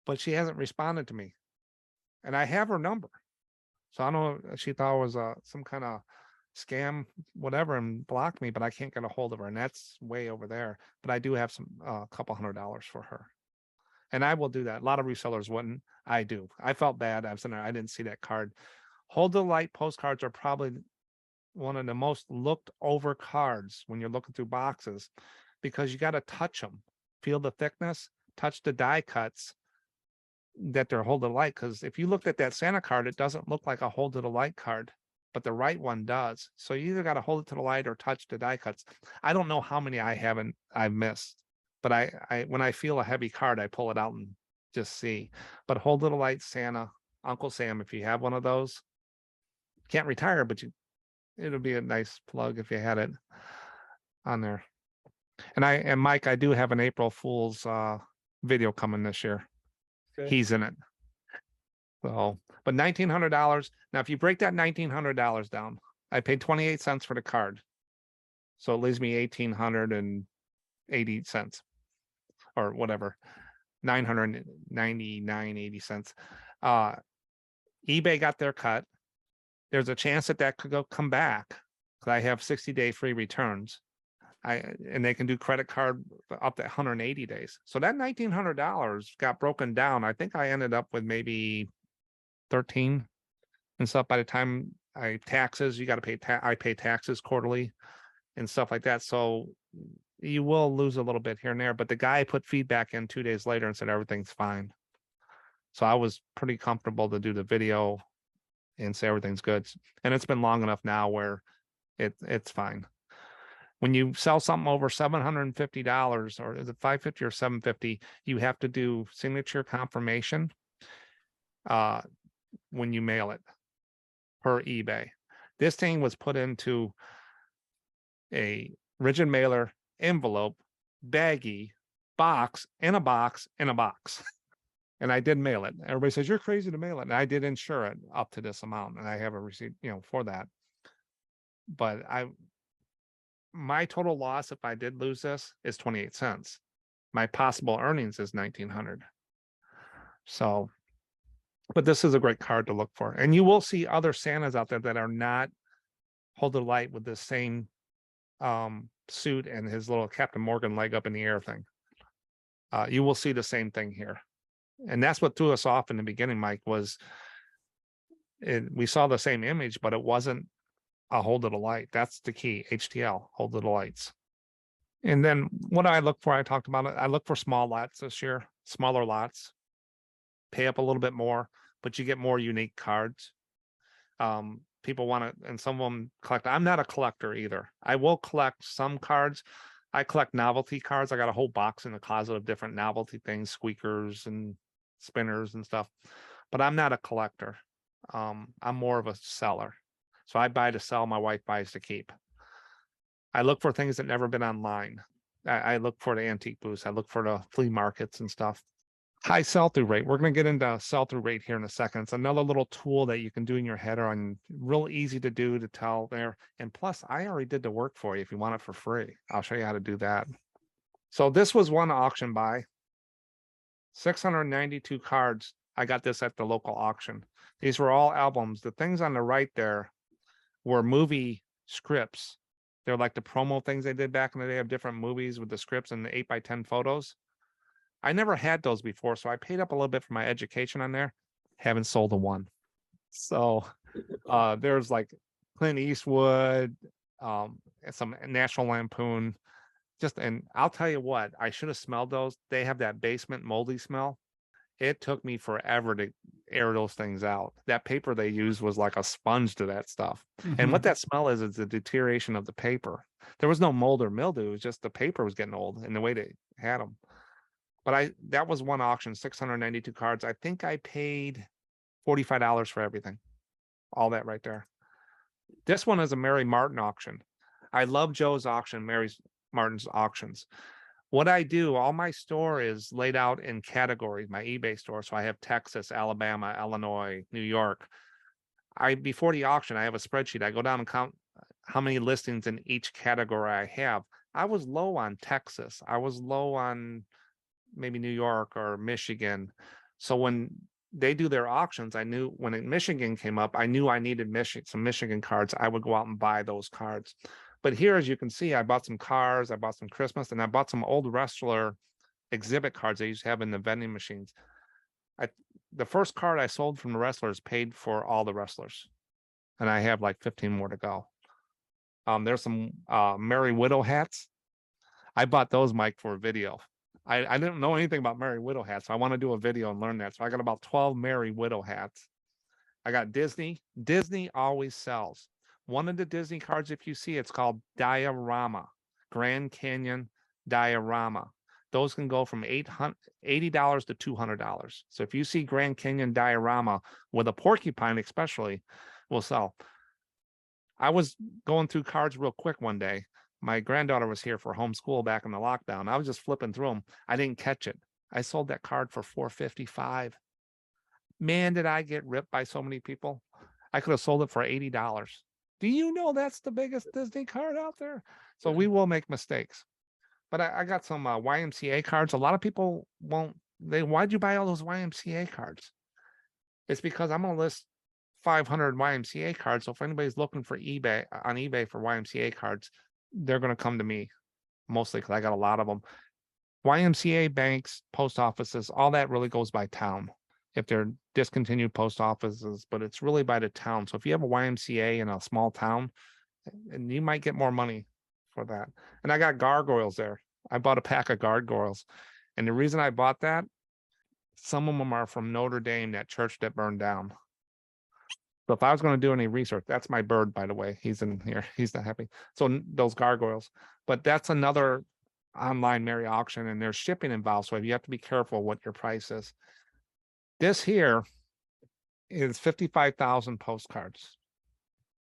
but she hasn't responded to me. And I have her number. So I don't know, she thought it was some kind of scam, whatever, and blocked me, but I can't get a hold of her. And that's way over there. But I do have some couple $100 for her. And I will do that. A lot of resellers wouldn't. I do. I felt bad. I was in there. I didn't see that card. Hold the Light postcards are probably one of the most looked over cards when you're looking through boxes because you got to touch them, feel the thickness, touch the die cuts that they're Hold the Light. Because if you looked at that Santa card, it doesn't look like a Hold to the Light card, but the right one does. So you either got to hold it to the light or touch the die cuts. I don't know how many I've missed, but I when I feel a heavy card, I pull it out and just see. But Hold to the Light Santa, Uncle Sam, if you have one of those, can't retire, but it'll be a nice plug if you had it on there. And Mike, I do have an April Fool's video coming this year. Okay. He's in it. So, but $1,900. Now, if you break that $1,900 down, I paid 28 cents for the card. So it leaves me 1,880 cents or whatever, 999.80 cents. eBay got their cut. There's a chance that could come back because I have 60-day free returns. And they can do credit card up to 180 days. So that $1,900 got broken down. I think I ended up with maybe 13 and stuff. By the time taxes, you got to pay. I pay taxes quarterly and stuff like that. So you will lose a little bit here and there. But the guy put feedback in 2 days later and said everything's fine. So I was pretty comfortable to do the video and say everything's good. And it's been long enough now where it's fine. When you sell something over $750, or is it $550 or $750, you have to do signature confirmation when you mail it per eBay. This thing was put into a rigid mailer envelope, baggie, box, in a box, in a box. And I did mail it. Everybody says, you're crazy to mail it. And I did insure it up to this amount. And I have a receipt, for that. But my total loss, if I did lose this, is 28 cents. My possible earnings is 1,900. So, but this is a great card to look for. And you will see other Santas out there that are not Hold the Light with the same suit and his little Captain Morgan leg up in the air thing. You will see the same thing here. And that's what threw us off in the beginning, Mike, was we saw the same image, but it wasn't a Hold the Light. That's the key, HTL, Hold the Lights. And then what do I look for? I talked about it. I look for small lots this year, smaller lots, pay up a little bit more, but you get more unique cards. People want to, and some of them collect. I'm not a collector either. I will collect some cards. I collect novelty cards. I got a whole box in the closet of different novelty things, squeakers and spinners and stuff, but I'm not a collector. I'm more of a seller. So I buy to sell, my wife buys to keep. I look for things that never been online. I look for the antique booths. I look for the flea markets and stuff. High sell-through rate. We're going to get into sell-through rate here in a second. It's another little tool that you can do in your header, and real easy to do, to tell there. And plus, I already did the work for you. If you want it for free, I'll show you how to do that. So this was one auction buy. 692 cards. I got this at the local auction. These were all albums. The things on the right there were movie scripts. They're like the promo things they did back in the day of different movies with the scripts and the 8x10 photos. I never had those before, so I paid up a little bit for my education on there. Haven't sold a one. So there's like Clint Eastwood, some National Lampoon. And I'll tell you what, I should have smelled those. They have that basement moldy smell. It took me forever to air those things out. That paper they used was like a sponge to that stuff. And what that smell is the deterioration of the paper. There was no mold or mildew. It was just the paper was getting old and the way they had them. But that was one auction, 692 cards. I think I paid $45 for everything. All that right there. This one is a Mary Martin auction. I love Joe's auction, Mary Martin's auctions. What I do, all my store is laid out in categories, my eBay store. So I have Texas, Alabama, Illinois, New York. Before the auction, I have a spreadsheet. I go down and count how many listings in each category I have. I was low on Texas. I was low on maybe New York or Michigan. So when they do their auctions, I knew when Michigan came up, I knew I needed some Michigan cards. I would go out and buy those cards. But here, as you can see, I bought some cars, I bought some Christmas, and I bought some old wrestler exhibit cards they used to have in the vending machines. The first card I sold from the wrestlers paid for all the wrestlers. And I have like 15 more to go. There's some Merry Widow hats. I bought those, Mike, for a video. I didn't know anything about Merry Widow hats, so I want to do a video and learn that. So I got about 12 Merry Widow hats. I got Disney. Disney always sells. One of the Disney cards, if you see, it's called Diorama, Grand Canyon Diorama. Those can go from $80 to $200. So if you see Grand Canyon Diorama with a porcupine, especially, will sell. I was going through cards real quick one day. My granddaughter was here for homeschool back in the lockdown. I was just flipping through them. I didn't catch it. I sold that card for $455. Man, did I get ripped by so many people. I could have sold it for $80. Do you know that's the biggest Disney card out there? So we will make mistakes. But I got some YMCA cards. A lot of people why'd you buy all those YMCA cards? It's because I'm going to list 500 YMCA cards. So if anybody's looking for on eBay for YMCA cards, they're going to come to me mostly because I got a lot of them. YMCA banks, post offices, all that really goes by town. If they're discontinued post offices, but it's really by the town. So if you have a YMCA in a small town, and you might get more money for that. And I got gargoyles there. I bought a pack of gargoyles. And the reason I bought that, some of them are from Notre Dame, that church that burned down. So if I was going to do any research, that's my bird, by the way. He's in here. He's not happy. So those gargoyles, but that's another online Mary auction, and there's shipping involved. So you have to be careful what your price is. This here is 55,000 postcards,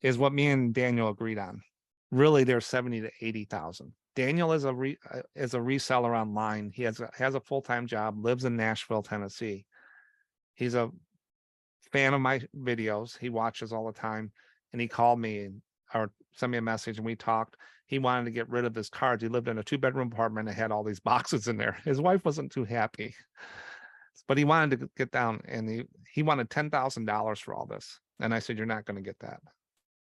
is what me and Daniel agreed on. Really, there's 70 to 80,000. Daniel is a reseller online. He has a full-time job, lives in Nashville, Tennessee. He's a fan of my videos. He watches all the time, and he called me or sent me a message, and we talked. He wanted to get rid of his cards. He lived in a 2-bedroom apartment and had all these boxes in there. His wife wasn't too happy, but he wanted to get down, and he wanted $10,000 for all this. And I said, you're not going to get that.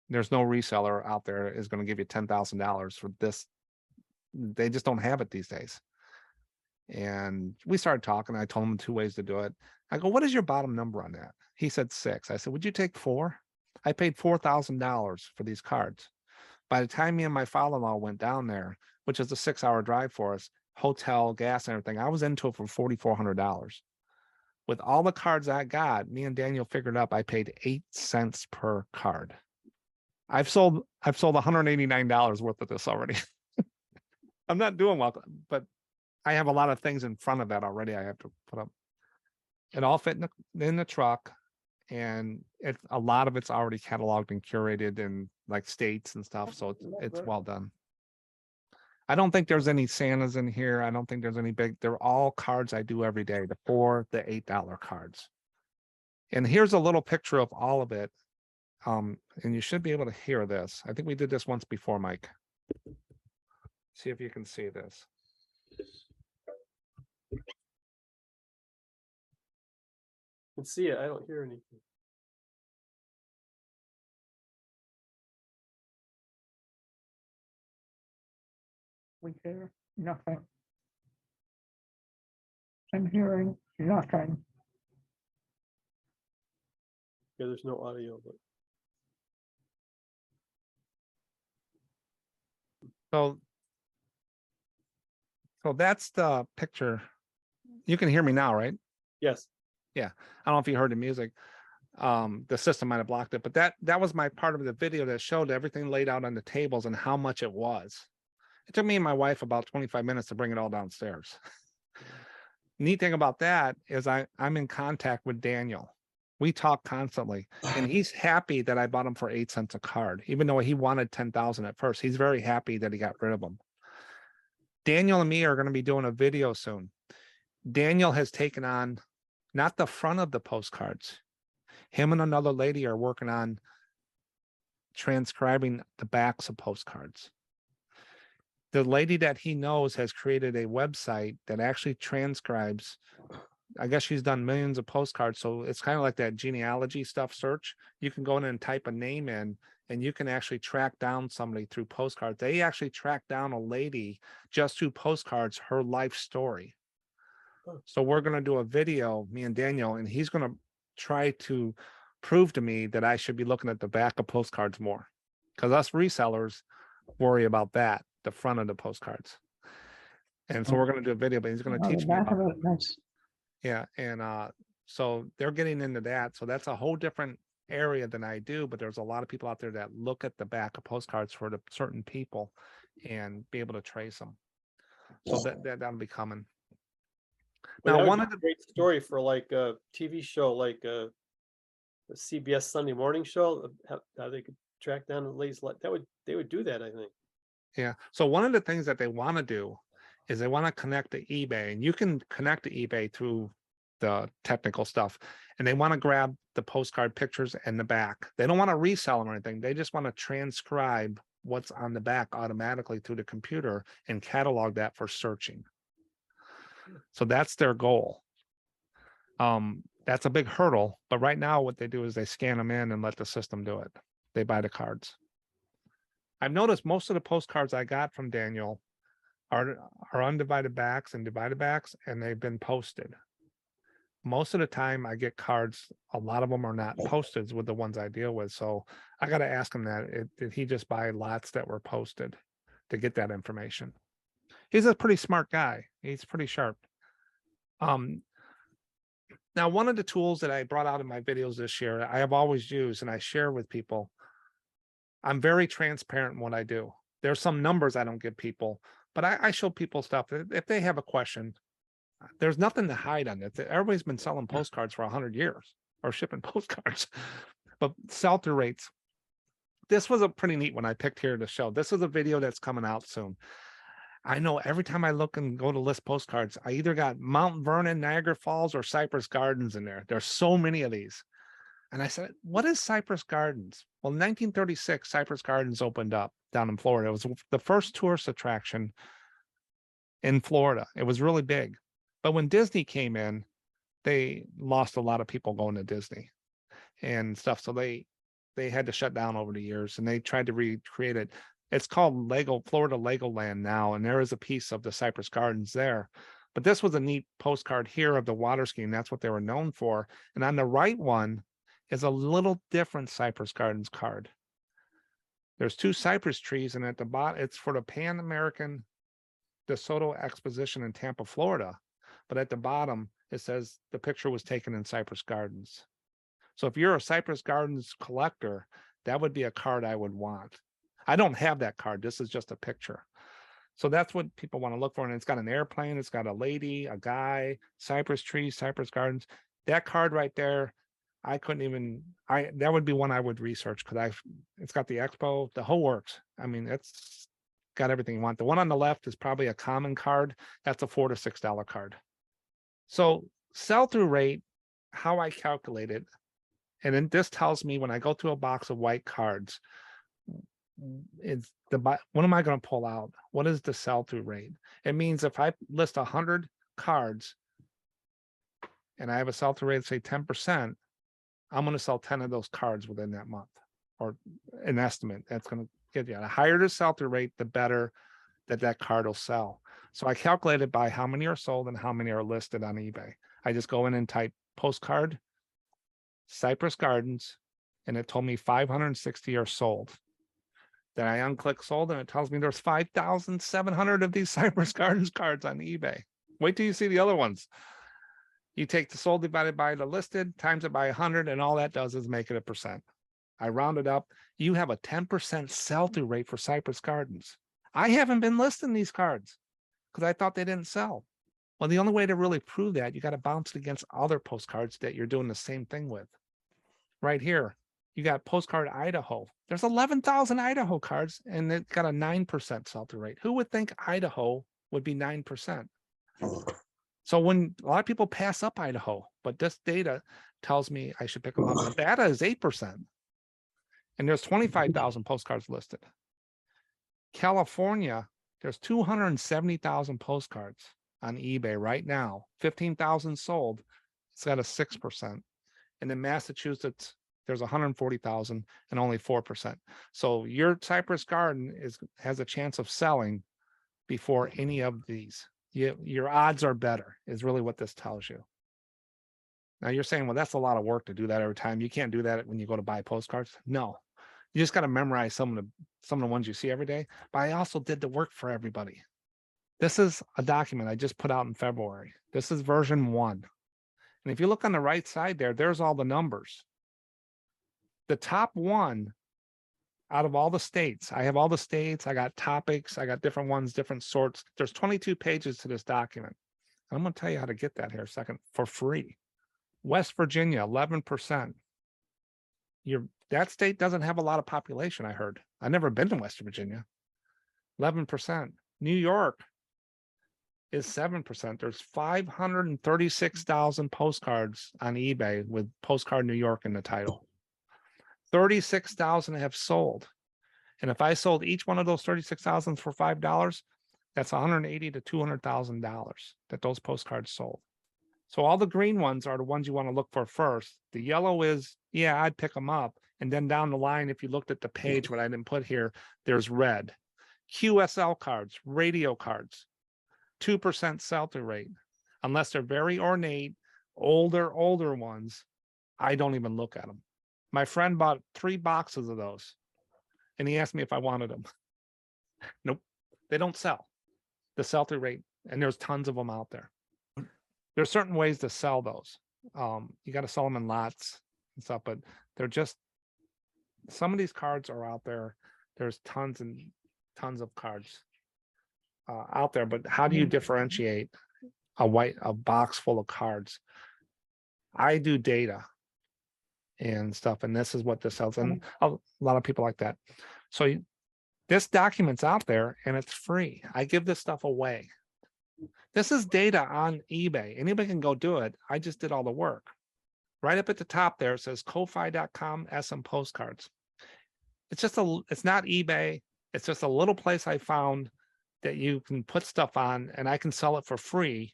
There's no reseller out there is going to give you $10,000 for this. They just don't have it these days. And we started talking. I told him 2 ways to do it. I go, what is your bottom number on that? He said 6. I said, would you take 4? I paid $4,000 for these cards. By the time me and my father-in-law went down there, which is a 6-hour drive for us, hotel, gas, and everything, I was into it for $4,400. With all the cards I got, me and Daniel figured up I paid 8 cents per card. I've sold $189 worth of this already. I'm not doing well, but I have a lot of things in front of that already I have to put up. It all fit in the truck, and a lot of it's already cataloged and curated in like states and stuff, so it's well done. I don't think there's any Santas in here. I don't think there's any big. They're all cards I do every day, the $4, the $8 cards. And here's a little picture of all of it. And you should be able to hear this. I think we did this once before, Mike. See if you can see this. I can see it. I don't hear anything. We hear nothing. I'm hearing nothing. Yeah, there's no audio, but So that's the picture. You can hear me now, right? yes. Yeah. I don't know if you heard the music. The system might have blocked it, but that was my part of the video that showed everything laid out on the tables and how much it was. It took me and my wife about 25 minutes to bring it all downstairs. Neat thing about that is I'm in contact with Daniel. We talk constantly, and he's happy that I bought him for 8 cents a card, even though he wanted 10,000 at first. He's very happy that he got rid of them. Daniel and me are going to be doing a video soon. Daniel has taken on not the front of the postcards. Him and another lady are working on transcribing the backs of postcards. The lady that he knows has created a website that actually transcribes. I guess she's done millions of postcards. So it's kind of like that genealogy stuff search. You can go in and type a name in, and you can actually track down somebody through postcards. They actually tracked down a lady just through postcards, her life story. So we're going to do a video, me and Daniel, and he's going to try to prove to me that I should be looking at the back of postcards more, because us resellers worry about that, the front of the postcards. And so we're going to do a video, but he's going to teach me about that. Yeah. And so they're getting into that. So that's a whole different area than I do, but there's a lot of people out there that look at the back of postcards for the certain people and be able to trace them. So that'll be coming. Well, Now, one of the great story for like a TV show, like a CBS Sunday morning show, how they could track down the ladies, like they would do that, I think. Yeah. So one of the things that they want to do is they want to connect to eBay, and you can connect to eBay through the technical stuff, and they want to grab the postcard pictures and the back. They don't want to resell them or anything. They just want to transcribe what's on the back automatically through the computer and catalog that for searching. So that's their goal. That's a big hurdle, but right now what they do is they scan them in and let the system do it. They buy the cards. I've noticed most of the postcards I got from Daniel are undivided backs and divided backs, and they've been posted. Most of the time I get cards, a lot of them are not posted with the ones I deal with. So I got to ask him that. Did he just buy lots that were posted to get that information? He's a pretty smart guy. He's pretty sharp. Now, one of the tools that I brought out in my videos this year, I have always used and I share with people, I'm very transparent in what I do. There's some numbers I don't give people, but I show people stuff. If they have a question, there's nothing to hide on it. Everybody's been selling postcards for 100 years or shipping postcards, but sell-through rates. This was a pretty neat one I picked here to show. This is a video that's coming out soon. I know every time I look and go to list postcards, I either got Mount Vernon, Niagara Falls, or Cypress Gardens in there. There's so many of these. And I said, what is Cypress Gardens? Well, in 1936, Cypress Gardens opened up down in Florida. It was the first tourist attraction in Florida. It was really big. But when Disney came in, they lost a lot of people going to Disney and stuff. So they had to shut down over the years, and they tried to recreate it. It's called Florida Legoland now, and there is a piece of the Cypress Gardens there. But this was a neat postcard here of the water skiing. That's what they were known for. And on the right one is a little different Cypress Gardens card. There's 2 cypress trees, and at the bottom, it's for the Pan American DeSoto Exposition in Tampa, Florida. But at the bottom, it says the picture was taken in Cypress Gardens. So if you're a Cypress Gardens collector, that would be a card I would want. I don't have that card. This is just a picture. So that's what people want to look for. And it's got an airplane. It's got a lady, a guy, cypress trees, Cypress Gardens. That card right there, I couldn't even, that would be one I would research, because it's got the expo, the whole works. I mean, it's got everything you want. The one on the left is probably a common card. That's a $4 to $6 card. So sell-through rate, how I calculate it, and then this tells me when I go to a box of white cards, what am I going to pull out? What is the sell-through rate? It means if I list 100 cards and I have a sell-through rate of say 10%, I'm going to sell 10 of those cards within that month, or an estimate. That's going to get you. The higher the sell-through rate, the better that card will sell. So I calculate it by how many are sold and how many are listed on eBay. I just go in and type postcard, Cypress Gardens, and it told me 560 are sold. Then I unclick sold, and it tells me there's 5,700 of these Cypress Gardens cards on eBay. Wait till you see the other ones. You take the sold divided by the listed, times it by 100, and all that does is make it a percent. I round it up. You have a 10% sell-through rate for Cypress Gardens. I haven't been listing these cards because I thought they didn't sell. Well, the only way to really prove that, you got to bounce it against other postcards that you're doing the same thing with. Right here, you got Postcard Idaho. There's 11,000 Idaho cards, and it got a 9% sell-through rate. Who would think Idaho would be 9%? So when a lot of people pass up Idaho, but this data tells me I should pick them up. The data is 8%. And there's 25,000 postcards listed. California, there's 270,000 postcards on eBay right now. 15,000 sold. It's got a 6%. And in Massachusetts, there's 140,000 and only 4%. So your Cypress Garden has a chance of selling before any of these. Your odds are better, is really what this tells you. Now you're saying, well, that's a lot of work to do that every time. You can't do that when you go to buy postcards. No, you just got to memorize some of the ones you see every day. But I also did the work for everybody. This is a document I just put out in February. This is version 1. And if you look on the right side there, there's all the numbers. The top one out of all the states, I have all the states, I got topics, I got different ones, different sorts. There's 22 pages to this document. I'm going to tell you how to get that here a second for free. West Virginia, 11%. That state doesn't have a lot of population, I heard. I've never been to West Virginia. 11%. New York is 7%. There's 536,000 postcards on eBay with Postcard New York in the title. 36,000 have sold. And if I sold each one of those 36,000 for $5, that's $180,000 to $200,000 that those postcards sold. So all the green ones are the ones you want to look for first. The yellow is, yeah, I'd pick them up. And then down the line, if you looked at the page, what I didn't put here, there's red. QSL cards, radio cards, 2% sell-through rate. Unless they're very ornate, older ones, I don't even look at them. My friend bought 3 boxes of those, and he asked me if I wanted them. Nope, they don't sell. The sell-through rate, and there's tons of them out there. There's certain ways to sell those. You got to sell them in lots and stuff, but they're just, some of these cards are out there. There's tons and tons of cards out there, but how do you differentiate a box full of cards? I do data and stuff, and this is what this sells, and a lot of people like that. So this document's out there and it's free. I give this stuff away. This is data on eBay. Anybody can go do it. I just did all the work. Right up at the top there, it says ko-fi.com SM Postcards. It's just it's not eBay. It's just a little place I found that you can put stuff on and I can sell it for free.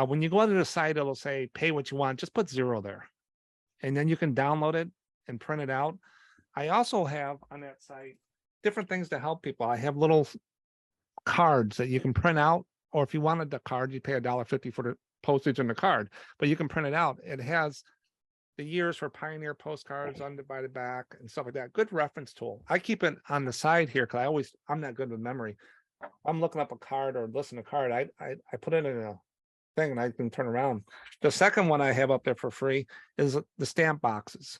When you go to the site, it'll say pay what you want. Just put 0 there. And then you can download it and print it out. I also have on that site different things to help people. I have little cards that you can print out, or if you wanted the card, you pay $1.50 for the postage and the card, but you can print it out. It has the years for Pioneer Postcards, undivided back, and stuff like that. Good reference tool. I keep it on the side here because I'm not good with memory. I'm looking up a card or listen to a card. I put it in a thing and I can turn around. The second one I have up there for free is the stamp boxes.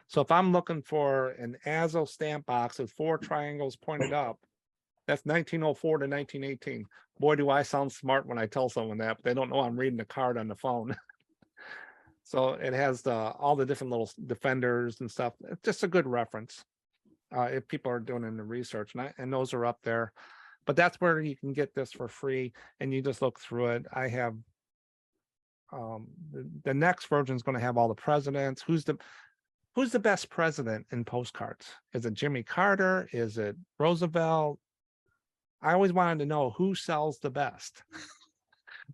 So if I'm looking for an Azzo stamp box with 4 triangles pointed up, that's 1904 to 1918. Boy, do I sound smart when I tell someone that, but they don't know I'm reading the card on the phone. So it has all the different little defenders and stuff. It's just a good reference if people are doing in the research, and those are up there. But that's where you can get this for free, and you just look through it. I have the next version is going to have all the presidents. Who's the best president in postcards? Is it Jimmy Carter? Is it Roosevelt? I always wanted to know who sells the best.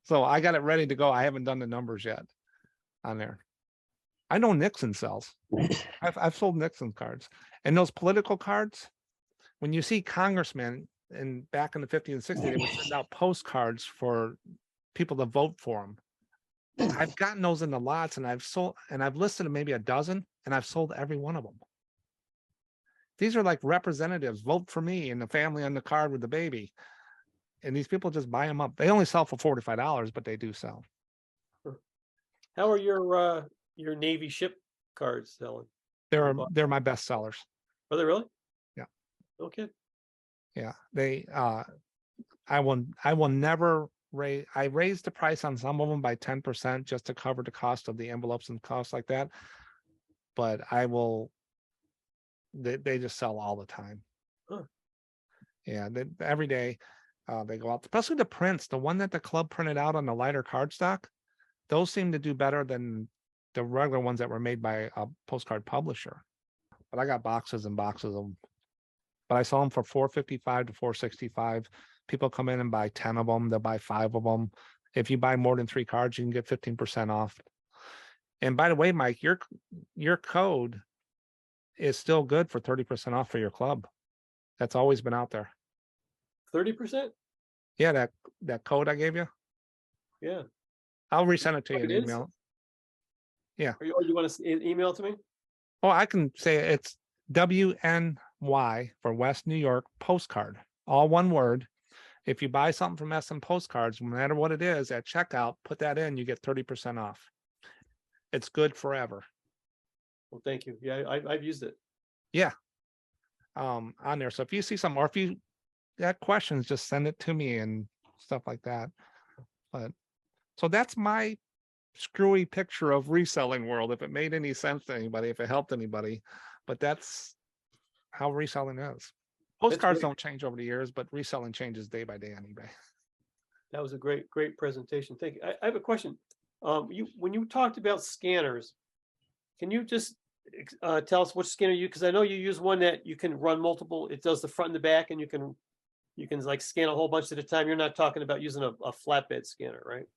So I got it ready to go. I haven't done the numbers yet on there. I know Nixon sells. I've sold Nixon cards. And those political cards, when you see congressmen and back in the 50s and 60s, they would send out postcards for people to vote for them. I've gotten those in the lots, and I've listed maybe a dozen, and I've sold every one of them. These are like representatives, vote for me, and the family on the card with the baby. And these people just buy them up. They only sell for $45, but they do sell. How are your Navy ship cards selling? They're my best sellers. Are they really? Yeah. Okay. Yeah. I will never raise. I raised the price on some of them by 10% just to cover the cost of the envelopes and costs like that. But they just sell all the time. Huh. Yeah, every day they go out, especially the prints, the one that the club printed out on the lighter cardstock. Those seem to do better than the regular ones that were made by a postcard publisher. But I got boxes and boxes of them. But I sell them for $455 to $465. People come in and buy 10 of them. They'll buy 5 of them. If you buy more than 3 cards, you can get 15% off. And by the way, Mike, your code is still good for 30% off for your club. That's always been out there. 30%? Yeah, that code I gave you. Yeah. I'll resend it to you in It is? email. Yeah. You want to email it to me? Oh, I can say it's WNY for West New York postcard, all one word. If you buy something from SM Postcards, no matter what it is, at checkout, put that in, you get 30% off. It's good forever. Well, thank you. Yeah, I've used it. Yeah. On there. So if you see something, or if you got questions, just send it to me and stuff like that. But so that's my screwy picture of reselling world, if it made any sense to anybody, if it helped anybody. But that's how reselling is. Postcards don't change over the years, but reselling changes day by day on eBay. That was a great presentation. Thank you. I have a question. When you talked about scanners, can you just tell us which scanner because I know you use one that you can run multiple. It does the front and the back, and you can like scan a whole bunch at a time. You're not talking about using a flatbed scanner, right?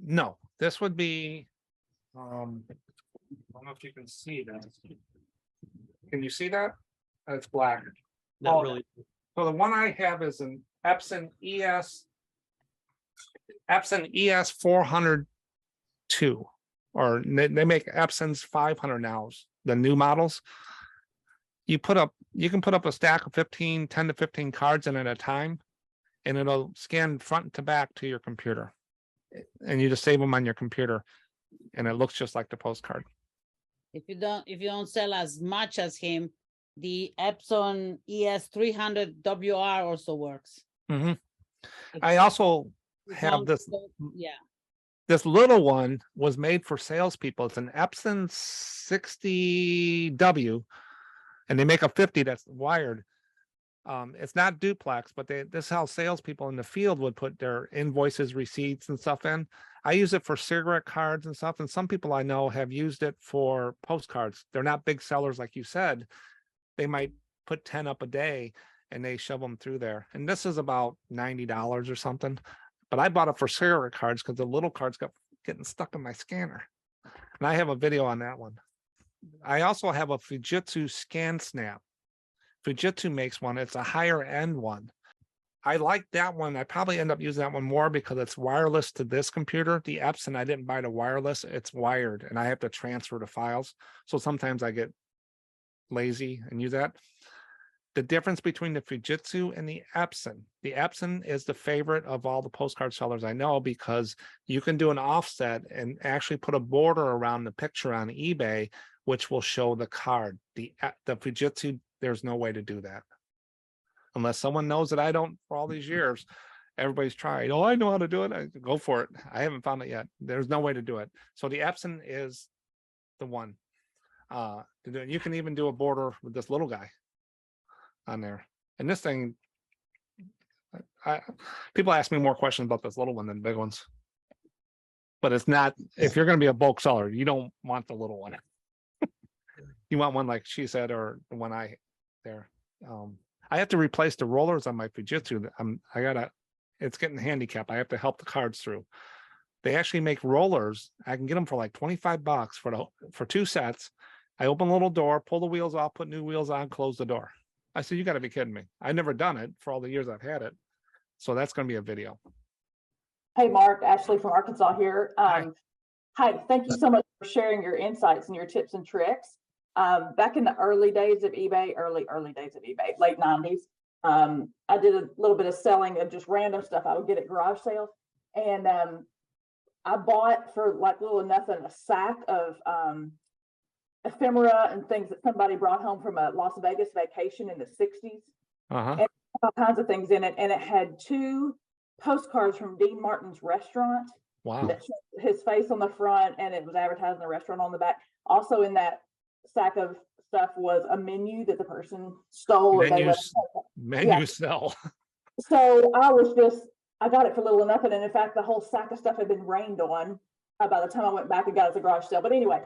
No, this would be. I don't know if you can see that. Can you see that? It's black. Not really. So the one I have is an Epson ES 402, or they make Epson's 500 now, the new models. You can put up a stack of 10 to 15 cards in at a time, and it'll scan front to back to your computer. and you just save them on your computer, and it looks just like the postcard. If you don't sell as much as him, the Epson ES300 WR also works. Mm-hmm. It's I also it's have on- this. Yeah. This little one was made for salespeople. It's an Epson 60W, and they make a 50 that's wired. It's not duplex, but this is how salespeople in the field would put their invoices, receipts, and stuff in. I use it for cigarette cards and stuff, and some people I know have used it for postcards. They're not big sellers, like you said. They might put 10 up a day, and they shove them through there. And this is about $90 or something. But I bought it for cigarette cards because the little cards kept getting stuck in my scanner. And I have a video on that one. I also have a Fujitsu Scan Snap. Fujitsu makes one. It's a higher end one. I like that one. I probably end up using that one more because it's wireless to this computer. The Epson, I didn't buy the wireless. It's wired, and I have to transfer the files. So sometimes I get lazy and use that. The difference between the Fujitsu and the Epson is the favorite of all the postcard sellers I know, because you can do an offset and actually put a border around the picture on eBay, which will show the card. The Fujitsu, there's no way to do that. Unless someone knows that I don't for all these years. Everybody's tried. Oh, I know how to do it. Go for it. I haven't found it yet. There's no way to do it. So the Epson is the one. To do it. You can even do a border with this little guy on there. And this thing, people ask me more questions about this little one than big ones. But it's not, if you're going to be a bulk seller, you don't want the little one. You want one like she said, or the one I there. I have to replace the rollers on my Fujitsu. It's getting handicapped. I have to help the cards through. They actually make rollers. I can get them for like $25 for 2 sets. I open a little door, pull the wheels off, put new wheels on, close the door. I said, you got to be kidding me. I've never done it for all the years I've had it. So that's going to be a video. Hey, Mark, Ashley from Arkansas here. Hi. Hi, thank you so much for sharing your insights and your tips and tricks. Back in the early days of eBay, early days of eBay, late 90s, I did a little bit of selling of just random stuff I would get at garage sales. And I bought for like little or nothing a sack of ephemera and things that somebody brought home from a Las Vegas vacation in the 60s. And all kinds of things in it. And it had 2 postcards from Dean Martin's restaurant. Wow. That showed his face on the front, and it was advertising the restaurant on the back. Also in that sack of stuff was a menu that the person stole. Menu sell. So I got it for little or nothing. And in fact, the whole sack of stuff had been rained on by the time I went back and got it at the garage sale. But anyway,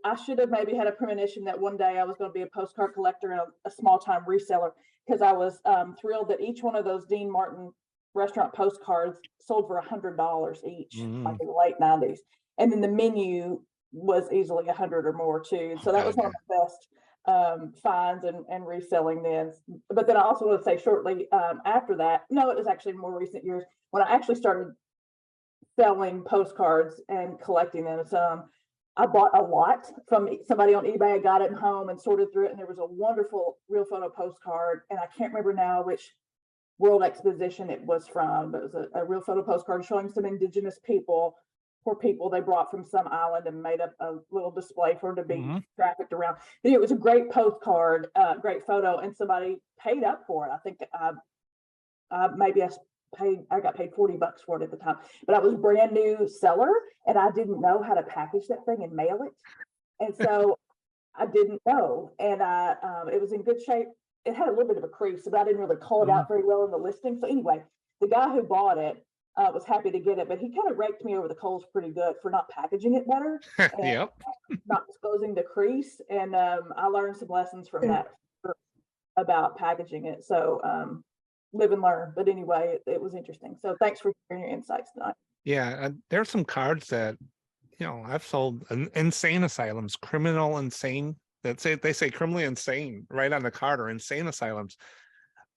I should have maybe had a premonition that one day I was going to be a postcard collector and a small time reseller, because I was thrilled that each one of those Dean Martin restaurant postcards sold for $100 each, like in the late 90s. And then the menu was easily 100 or more too. So that was one of the best finds and reselling then. But then I also want to say shortly after that, no, it was actually more recent years when I actually started selling postcards and collecting them. So I bought a lot from somebody on eBay. I got it home and sorted through it, and there was a wonderful real photo postcard, and I can't remember now which World Exposition it was from, but it was a real photo postcard showing some indigenous people, poor people they brought from some island and made up a little display for them to be trafficked around. But it was a great postcard, great photo, and somebody paid up for it. I think I got paid $40 for it at the time, but I was a brand new seller and I didn't know how to package that thing and mail it. And so I didn't know. And it was in good shape. It had a little bit of a crease, but I didn't really call it out very well in the listing. So anyway, the guy who bought it was happy to get it, but he kind of raked me over the coals pretty good for not packaging it better. And not exposing the crease. And I learned some lessons from that about packaging it. So live and learn. But anyway, it was interesting. So thanks for sharing your insights tonight. Yeah, there's some cards that, I've sold insane asylums, criminal insane. They say criminally insane right on the card, or insane asylums.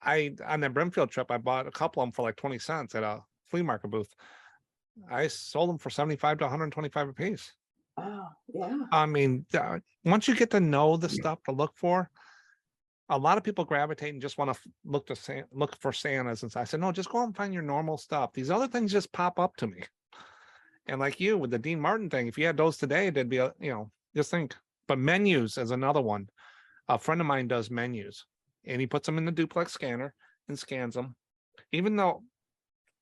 On that Brimfield trip, I bought a couple of them for like 20 cents at a flea market booth. I sold them for 75 to 125 a piece. Wow, yeah. I mean, once you get to know the stuff to look for, a lot of people gravitate and just want to look for Santas. And so I said, no, just go out and find your normal stuff. These other things just pop up to me. And like you with the Dean Martin thing, if you had those today, they'd be, just think. But menus is another one. A friend of mine does menus, and he puts them in the duplex scanner and scans them. Even though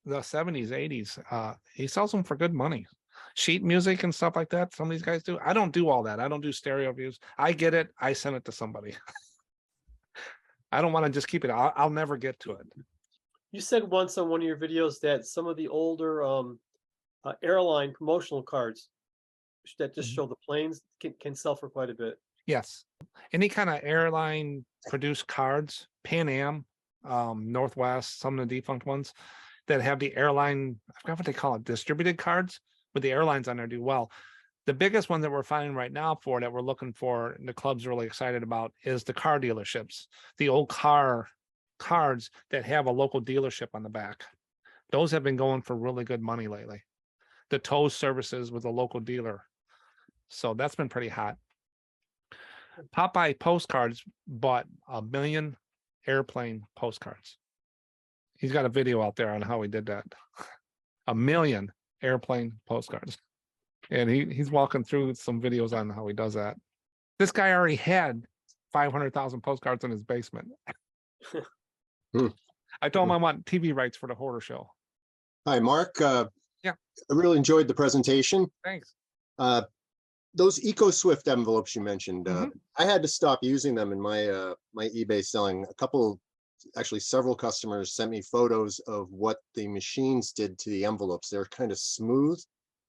the 70s, 80s, he sells them for good money. Sheet music and stuff like that. Some of these guys do. I don't do all that. I don't do stereo views. I get it. I send it to somebody. I don't want to just keep it. I'll never get to it. You said once on one of your videos that some of the older airline promotional cards that just show the planes can sell for quite a bit. Yes. Any kind of airline produced cards, Pan Am, Northwest, some of the defunct ones that have the airline, I forgot what they call it, distributed cards with the airlines on there do well. The biggest one that we're finding right now for that we're looking for, and the club's really excited about, is the car dealerships, the old car cards that have a local dealership on the back. Those have been going for really good money lately. The tow services with a local dealer. So that's been pretty hot. Popeye Postcards bought 1 million airplane postcards. He's got a video out there on how he did that. 1 million airplane postcards. And he's walking through some videos on how he does that. This guy already had 500,000 postcards in his basement. I told him I want TV rights for the Hoarder Show. Hi, Mark. Yeah. I really enjoyed the presentation. Thanks. Those EcoSwift envelopes you mentioned, Mhm. I had to stop using them in my my eBay selling. Actually several customers sent me photos of what the machines did to the envelopes. They're kind of smooth,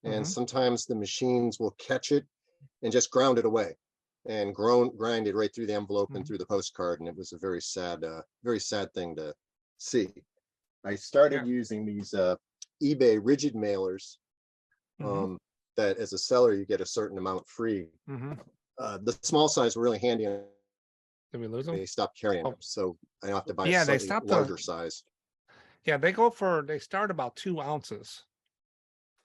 and Mhm. sometimes the machines will catch it and just ground it away and grind it right through the envelope and Mhm. through the postcard. And it was a very sad thing to see. I started using these eBay rigid mailers. Mhm. That as a seller you get a certain amount free. Mhm. The small size were really handy. Did we lose them? They stopped carrying Oh. them, so I have to buy Yeah, a they slightly stopped larger size. Yeah, they start about 2 ounces.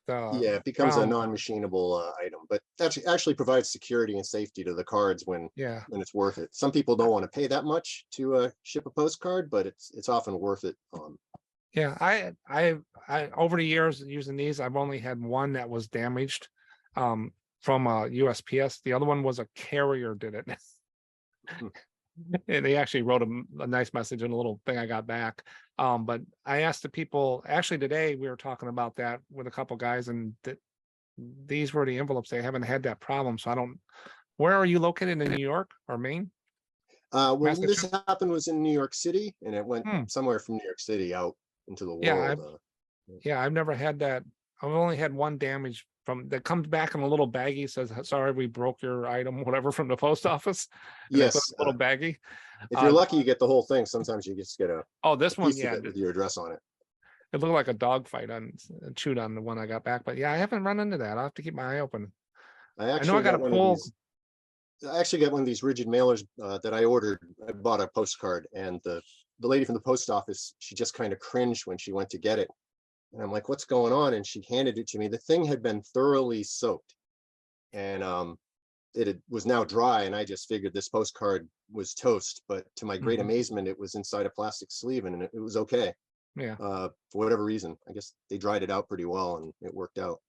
Yeah, it becomes a round- non-machinable item, but that actually provides security and safety to the cards when Yeah. it's worth it. Some people don't want to pay that much to ship a postcard, but it's often worth it. Yeah, I over the years using these, I've only had one that was damaged from USPS. The other one was a carrier did it. And they actually wrote a nice message in a little thing I got back. But I asked the people, actually today we were talking about that with a couple guys, and these were the envelopes. They haven't had that problem. So where are you located in New York or Maine? When this Massachusetts? happened was in New York City, and it went Hmm. somewhere from New York City out into the Yeah, world. Yeah, I've never had that. I've only had one damage that comes back in a little baggie, says, sorry, we broke your item, whatever, from the post office. And they put Yes, a little baggie. if you're lucky, you get the whole thing. Sometimes you just get a Oh, this one, piece of yeah. it with your address on it. It looked like a dog fight chewed on the one I got back. But yeah, I haven't run into that. I'll have to keep my eye open. I know I actually got got a one pull. of these. I actually got one of these rigid mailers that I ordered. I bought a postcard, and the lady from the post office, she just kind of cringed when she went to get it. And I'm like, what's going on? And she handed it to me. The thing had been thoroughly soaked, and was now dry. And I just figured this postcard was toast. But to my great Mhm. amazement, it was inside a plastic sleeve, and it was okay. Yeah. For whatever reason, I guess they dried it out pretty well, and it worked out.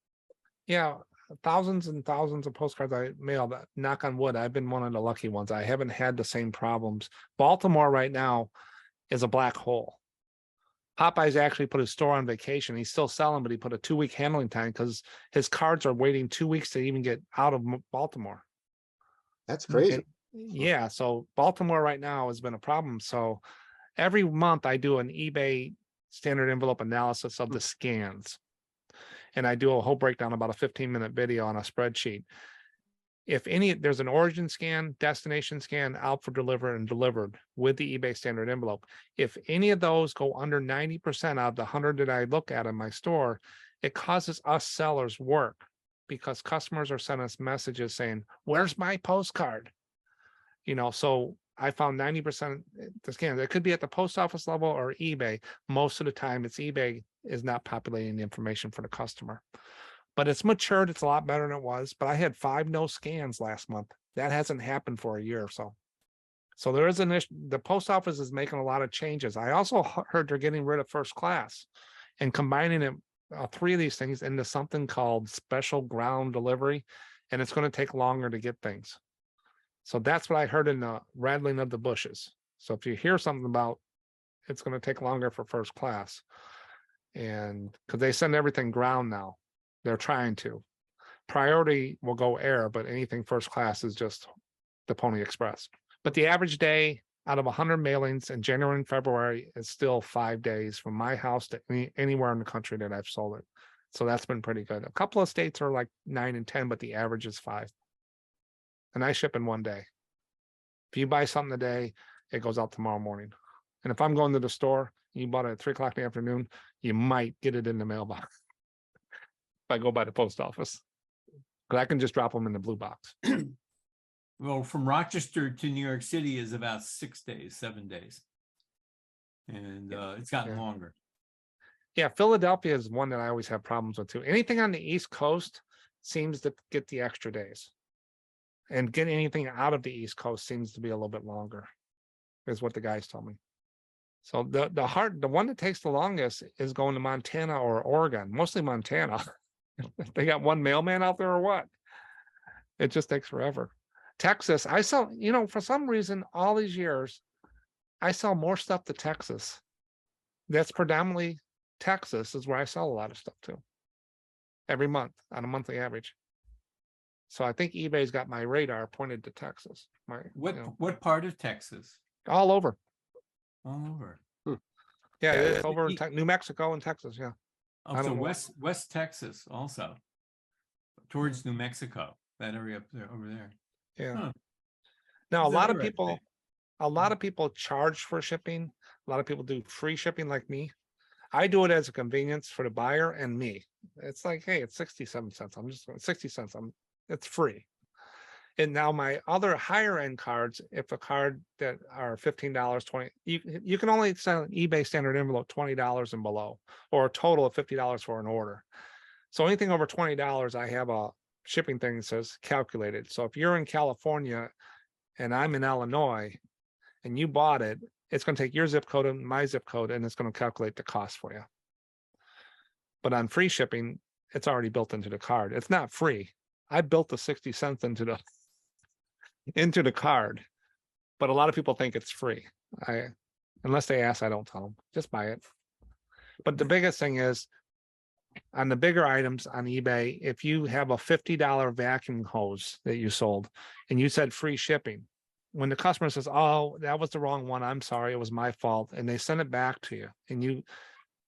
Yeah. Thousands and thousands of postcards I mailed. Knock on wood, I've been one of the lucky ones. I haven't had the same problems. Baltimore right now is a black hole. Popeye's actually put his store on vacation. He's still selling, but he put a 2-week handling time because his cards are waiting 2 weeks to even get out of Baltimore. That's crazy. Yeah, so Baltimore right now has been a problem. So every month I do an eBay standard envelope analysis of the scans. And I do a whole breakdown, about a 15-minute video on a spreadsheet. If there's an origin scan, destination scan, out for deliver and delivered with the eBay standard envelope. If any of those go under 90% out of the 100 that I look at in my store, it causes us sellers work because customers are sending us messages saying, where's my postcard? So I found 90% the scans. It could be at the post office level or eBay. Most of the time it's eBay is not populating the information for the customer. But it's matured. It's a lot better than it was. But I had 5 no scans last month. That hasn't happened for a year or so. So there is an issue. The post office is making a lot of changes. I also heard they're getting rid of first class and combining it 3 of these things into something called special ground delivery, and it's going to take longer to get things. So that's what I heard in the rattling of the bushes. So if you hear something about it's going to take longer for first class, and because they send everything ground now, they're trying to. Priority will go air, but anything first class is just the Pony Express. But the average day out of 100 mailings in January and February is still 5 days from my house to anywhere in the country that I've sold it. So that's been pretty good. A couple of states are like 9 and 10, but the average is 5. And I ship in 1 day. If you buy something today, it goes out tomorrow morning. And if I'm going to the store, you bought it at 3 o'clock in the afternoon, you might get it in the mailbox. If I go by the post office, because I can just drop them in the blue box. Well, from Rochester to New York City is about 6 days, 7 days. And it's gotten Yeah. longer. Yeah, Philadelphia is one that I always have problems with too. Anything on the East Coast seems to get the extra days. And getting anything out of the East Coast seems to be a little bit longer, is what the guys told me. So the one that takes the longest is going to Montana or Oregon, mostly Montana. They got one mailman out there or what? It just takes forever. Texas, I sell, for some reason, all these years, I sell more stuff to Texas. That's predominantly Texas is where I sell a lot of stuff to. Every month on a monthly average. So I think eBay's got my radar pointed to Texas. What part of Texas? All over. All over. Yeah, Yeah, it's over in New Mexico and Texas. Yeah. I Also don't know. West Texas also. Towards New Mexico. That area up there over there. Yeah. Huh. Now Is that right? a lot of people charge for shipping. A lot of people do free shipping like me. I do it as a convenience for the buyer and me. It's like, hey, it's 67 cents. I'm just 60 cents. It's free. And now my other higher end cards, if a card that are $15, 20, you can only sell an eBay standard envelope $20 and below, or a total of $50 for an order. So anything over $20, I have a shipping thing that says calculated. So if you're in California and I'm in Illinois and you bought it, it's going to take your zip code and my zip code, and it's going to calculate the cost for you. But on free shipping, it's already built into the card. It's not free. I built the 60 cents into the card, but a lot of people think it's free. Unless they ask, I don't tell them. Just buy it. But the biggest thing is, on the bigger items on eBay, if you have a $50 vacuum hose that you sold and you said free shipping, when the customer says, oh, that was the wrong one, I'm sorry, it was my fault, and they send it back to you, and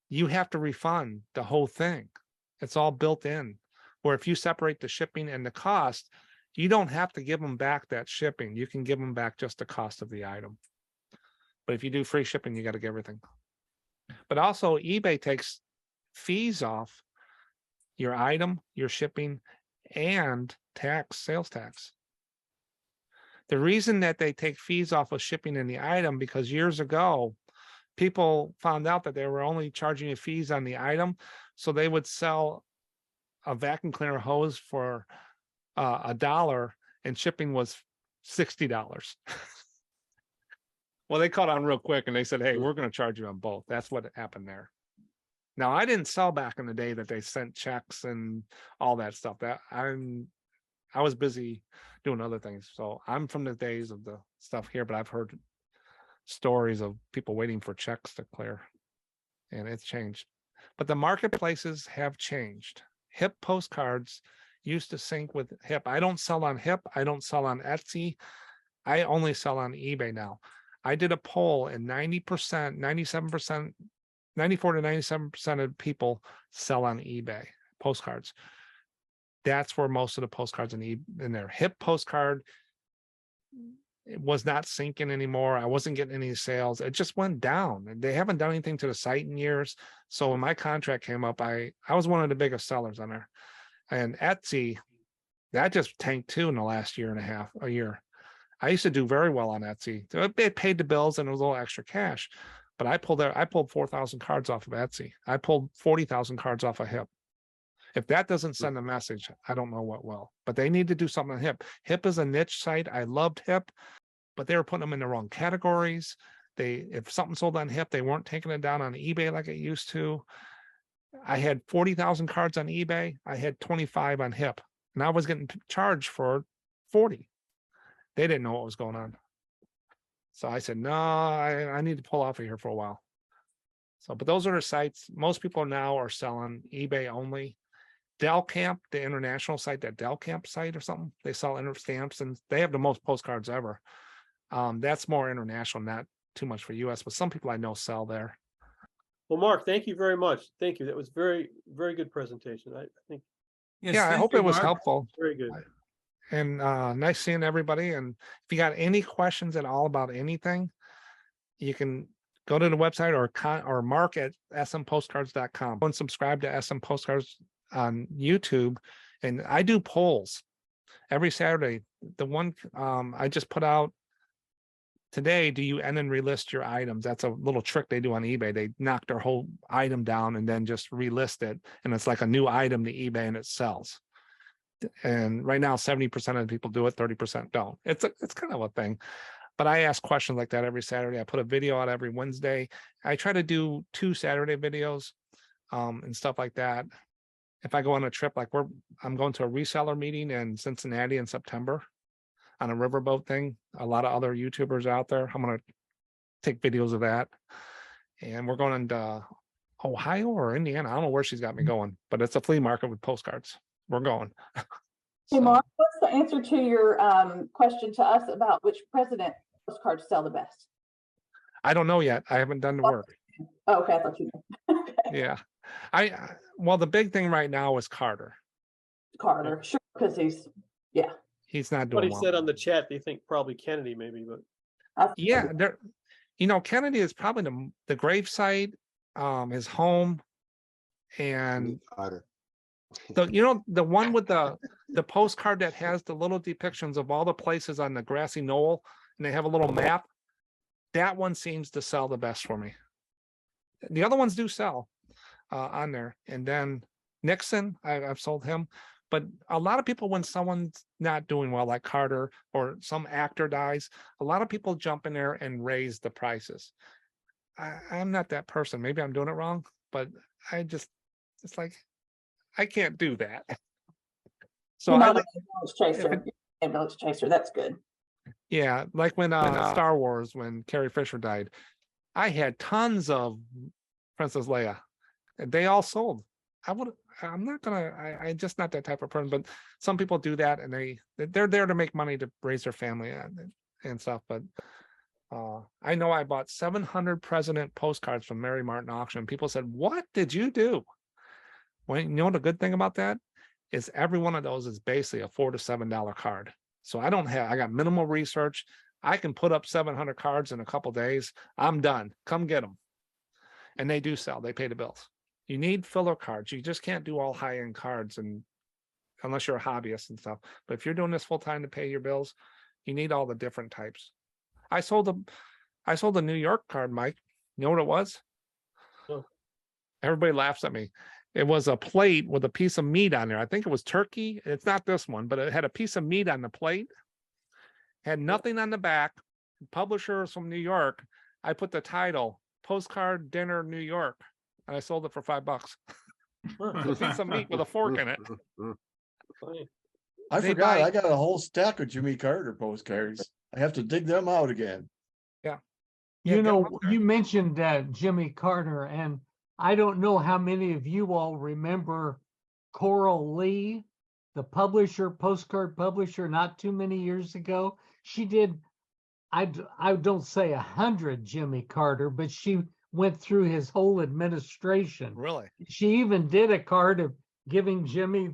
you have to refund the whole thing. It's all built in. Where if you separate the shipping and the cost, you don't have to give them back that shipping. You can give them back just the cost of the item. But if you do free shipping, you got to get everything. But also eBay takes fees off your item, your shipping, and sales tax. The reason that they take fees off of shipping and the item, because years ago, people found out that they were only charging you fees on the item. So they would sell a vacuum cleaner hose for $1 and shipping was $60. Well, they caught on real quick and they said, hey, we're going to charge you on both. That's what happened there. Now, I didn't sell back in the day that they sent checks and all that stuff. I was busy doing other things. So I'm from the days of the stuff here, but I've heard stories of people waiting for checks to clear, and it's changed. But the marketplaces have changed. HIP postcards used to sync with HIP. I don't sell on HIP. I don't sell on Etsy. I only sell on eBay now. I did a poll and 94 to 97% of people sell on eBay postcards. That's where most of the postcards in there. HIP postcard, it was not syncing anymore. I wasn't getting any sales. It just went down. They haven't done anything to the site in years. So when my contract came up, I was one of the biggest sellers on there. And Etsy, that just tanked too in the last a year. I used to do very well on Etsy. It paid the bills and it was a little extra cash. But I pulled 4,000 cards off of Etsy. I pulled 40,000 cards off of HIP. If that doesn't send a message, I don't know what will. But they need to do something on HIP. HIP is a niche site. I loved HIP, but they were putting them in the wrong categories. If something sold on HIP, they weren't taking it down on eBay like it used to. I had 40,000 cards on eBay. I had 25 on HIP, and I was getting charged for 40. They didn't know what was going on. So I said, no, I need to pull off of here for a while. So, but those are the sites. Most people now are selling eBay only. Del Camp, the international site, that Del Camp site or something, they sell stamps, and they have the most postcards ever. That's more international, not too much for US, but some people I know sell there. Well, Mark, thank you very much. Thank you. That was very, very good presentation. I think Yes, Yeah, I thank hope you, it was Mark. helpful. very good. And nice seeing everybody. And if you got any questions at all about anything, you can go to the website or Mark at SMPostcards.com. Go and subscribe to SM Postcards on YouTube. And I do polls every Saturday. The one I just put out today, do you end and relist your items? That's a little trick they do on eBay. They knock their whole item down and then just relist it. And it's like a new item to eBay and it sells. And right now, 70% of the people do it, 30% don't. It's kind of a thing. But I ask questions like that every Saturday. I put a video out every Wednesday. I try to do 2 Saturday videos and stuff like that. If I go on a trip, like I'm going to a reseller meeting in Cincinnati in September on a riverboat thing. A lot of other YouTubers out there. I'm going to take videos of that. And we're going to Ohio or Indiana. I don't know where she's got me going, but it's a flea market with postcards. We're going. Hey, Mark, what's the answer to your question to us about which president postcards sell the best? I don't know yet. I haven't done the work. Oh, okay, I thought you knew. Okay. Yeah. Well, the big thing right now is Carter. Carter, sure, because he's He's not What doing he well. said on the chat, they think probably Kennedy maybe, but Yeah, Kennedy is probably the gravesite, his home, and Carter. the one with the postcard that has the little depictions of all the places on the grassy knoll, and they have a little map. That one seems to sell the best for me. The other ones do sell on there, and then Nixon, I've sold him. But a lot of people, when someone's not doing well, like Carter or some actor dies, a lot of people jump in there and raise the prices. I'm not that person. Maybe I'm doing it wrong, but it's like, I can't do that. So you're not an ambulance chaser. Ambulance chaser, that's good. Yeah, like when Star Wars, when Carrie Fisher died, I had tons of Princess Leia. They all sold. I'm just not that type of person, but some people do that, and they're there to make money to raise their family and stuff. But I know I bought 700 president postcards from Mary Martin auction. People said, "What did you do?" Well, you know, the good thing about that is every one of those is basically a $4 to $7 card. So I got minimal research. I can put up 700 cards in a couple days. I'm done. Come get them. And they do sell. They pay the bills. You need filler cards. You just can't do all high-end cards, and unless you're a hobbyist and stuff. But if you're doing this full time to pay your bills, you need all the different types. I sold a New York card, Mike. You know what it was? Oh. Everybody laughs at me. It was a plate with a piece of meat on there. I think it was turkey. It's not this one, but it had a piece of meat on the plate. Had nothing on the back. Publisher is from New York. I put the title, Postcard Dinner New York. And I sold it for $5. A piece of meat with a fork in it. funny. I They forgot, buy- I got a whole stack of Jimmy Carter postcards. I have to dig them out again. Yeah, You get know, them up there. you mentioned Jimmy Carter, and I don't know how many of you all remember Coral Lee, the postcard publisher, not too many years ago. She did, I don't say 100 Jimmy Carter, but she went through his whole administration. Really? She even did a card of giving Jimmy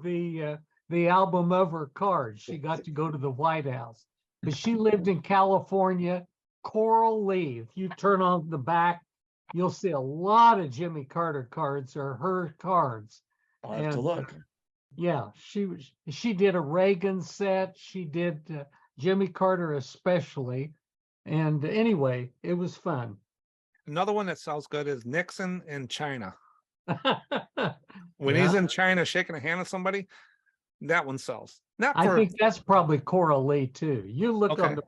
the album of her cards. She got to go to the White House, but she lived in California. Coral Lee. If you turn on the back, you'll see a lot of Jimmy Carter cards or her cards. I'll have to And, look. Yeah, she did a Reagan set. She did Jimmy Carter especially. And anyway, it was fun. Another one that sells good is Nixon in China. When he's Yeah. in China shaking a hand with somebody, that one sells. Not I for think that's probably Coral Lee too. You look Okay. on the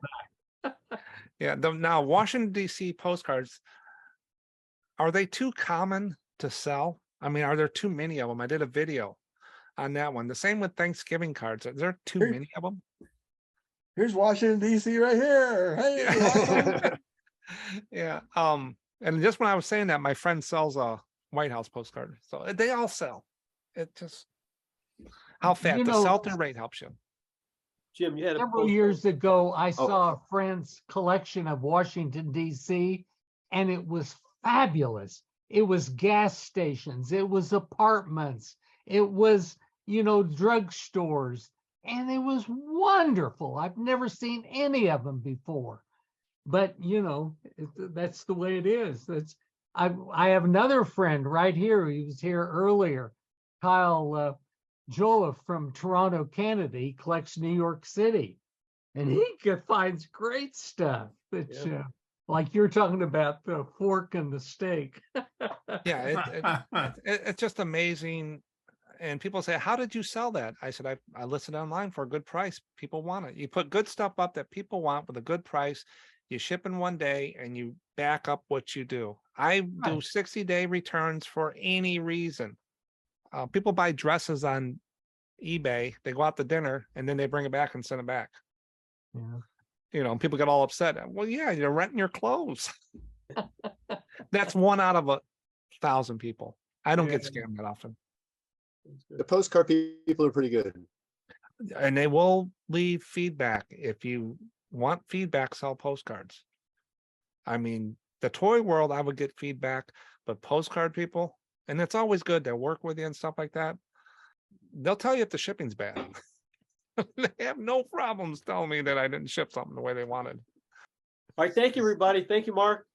back. Yeah. Now Washington D.C. postcards, are they too common to sell? I mean, are there too many of them? I did a video on that one. The same with Thanksgiving cards. Are there too Here- many of them? Here's Washington DC right here. Hey, Washington. Yeah. And just when I was saying that, my friend sells a White House postcard. So they all sell. It just how fat You the know- sell-through rate helps you. Jim, you had a Several postcard. years ago, I Oh. saw a friend's collection of Washington DC, and it was fabulous. It was gas stations, it was apartments, it was, drugstores, and it was wonderful. I've never seen any of them before. But, that's the way it is. I have another friend right here. He was here earlier, Kyle Jola from Toronto, Canada. He collects New York City, and he finds great stuff. That Yeah. like you're talking about the fork and the steak. Yeah, it's just amazing. And people say, how did you sell that? I said, I listed online for a good price. People want it. You put good stuff up that people want with a good price. You ship in one day and you back up what you do. I do Right. 60-day returns for any reason. People buy dresses on eBay. They go out to dinner and then they bring it back and send it back. Yeah. People get all upset. Well, yeah, you're renting your clothes. That's 1 out of 1,000 people. I don't get Yeah. scammed that often. That's good. The postcard people are pretty good. And they will leave feedback. If you want feedback, sell postcards. I mean, the toy world, I would get feedback, but postcard people, and it's always good to work with you and stuff like that. They'll tell you if the shipping's bad. They have no problems telling me that I didn't ship something the way they wanted. All right, thank you, everybody. Thank you, Mark.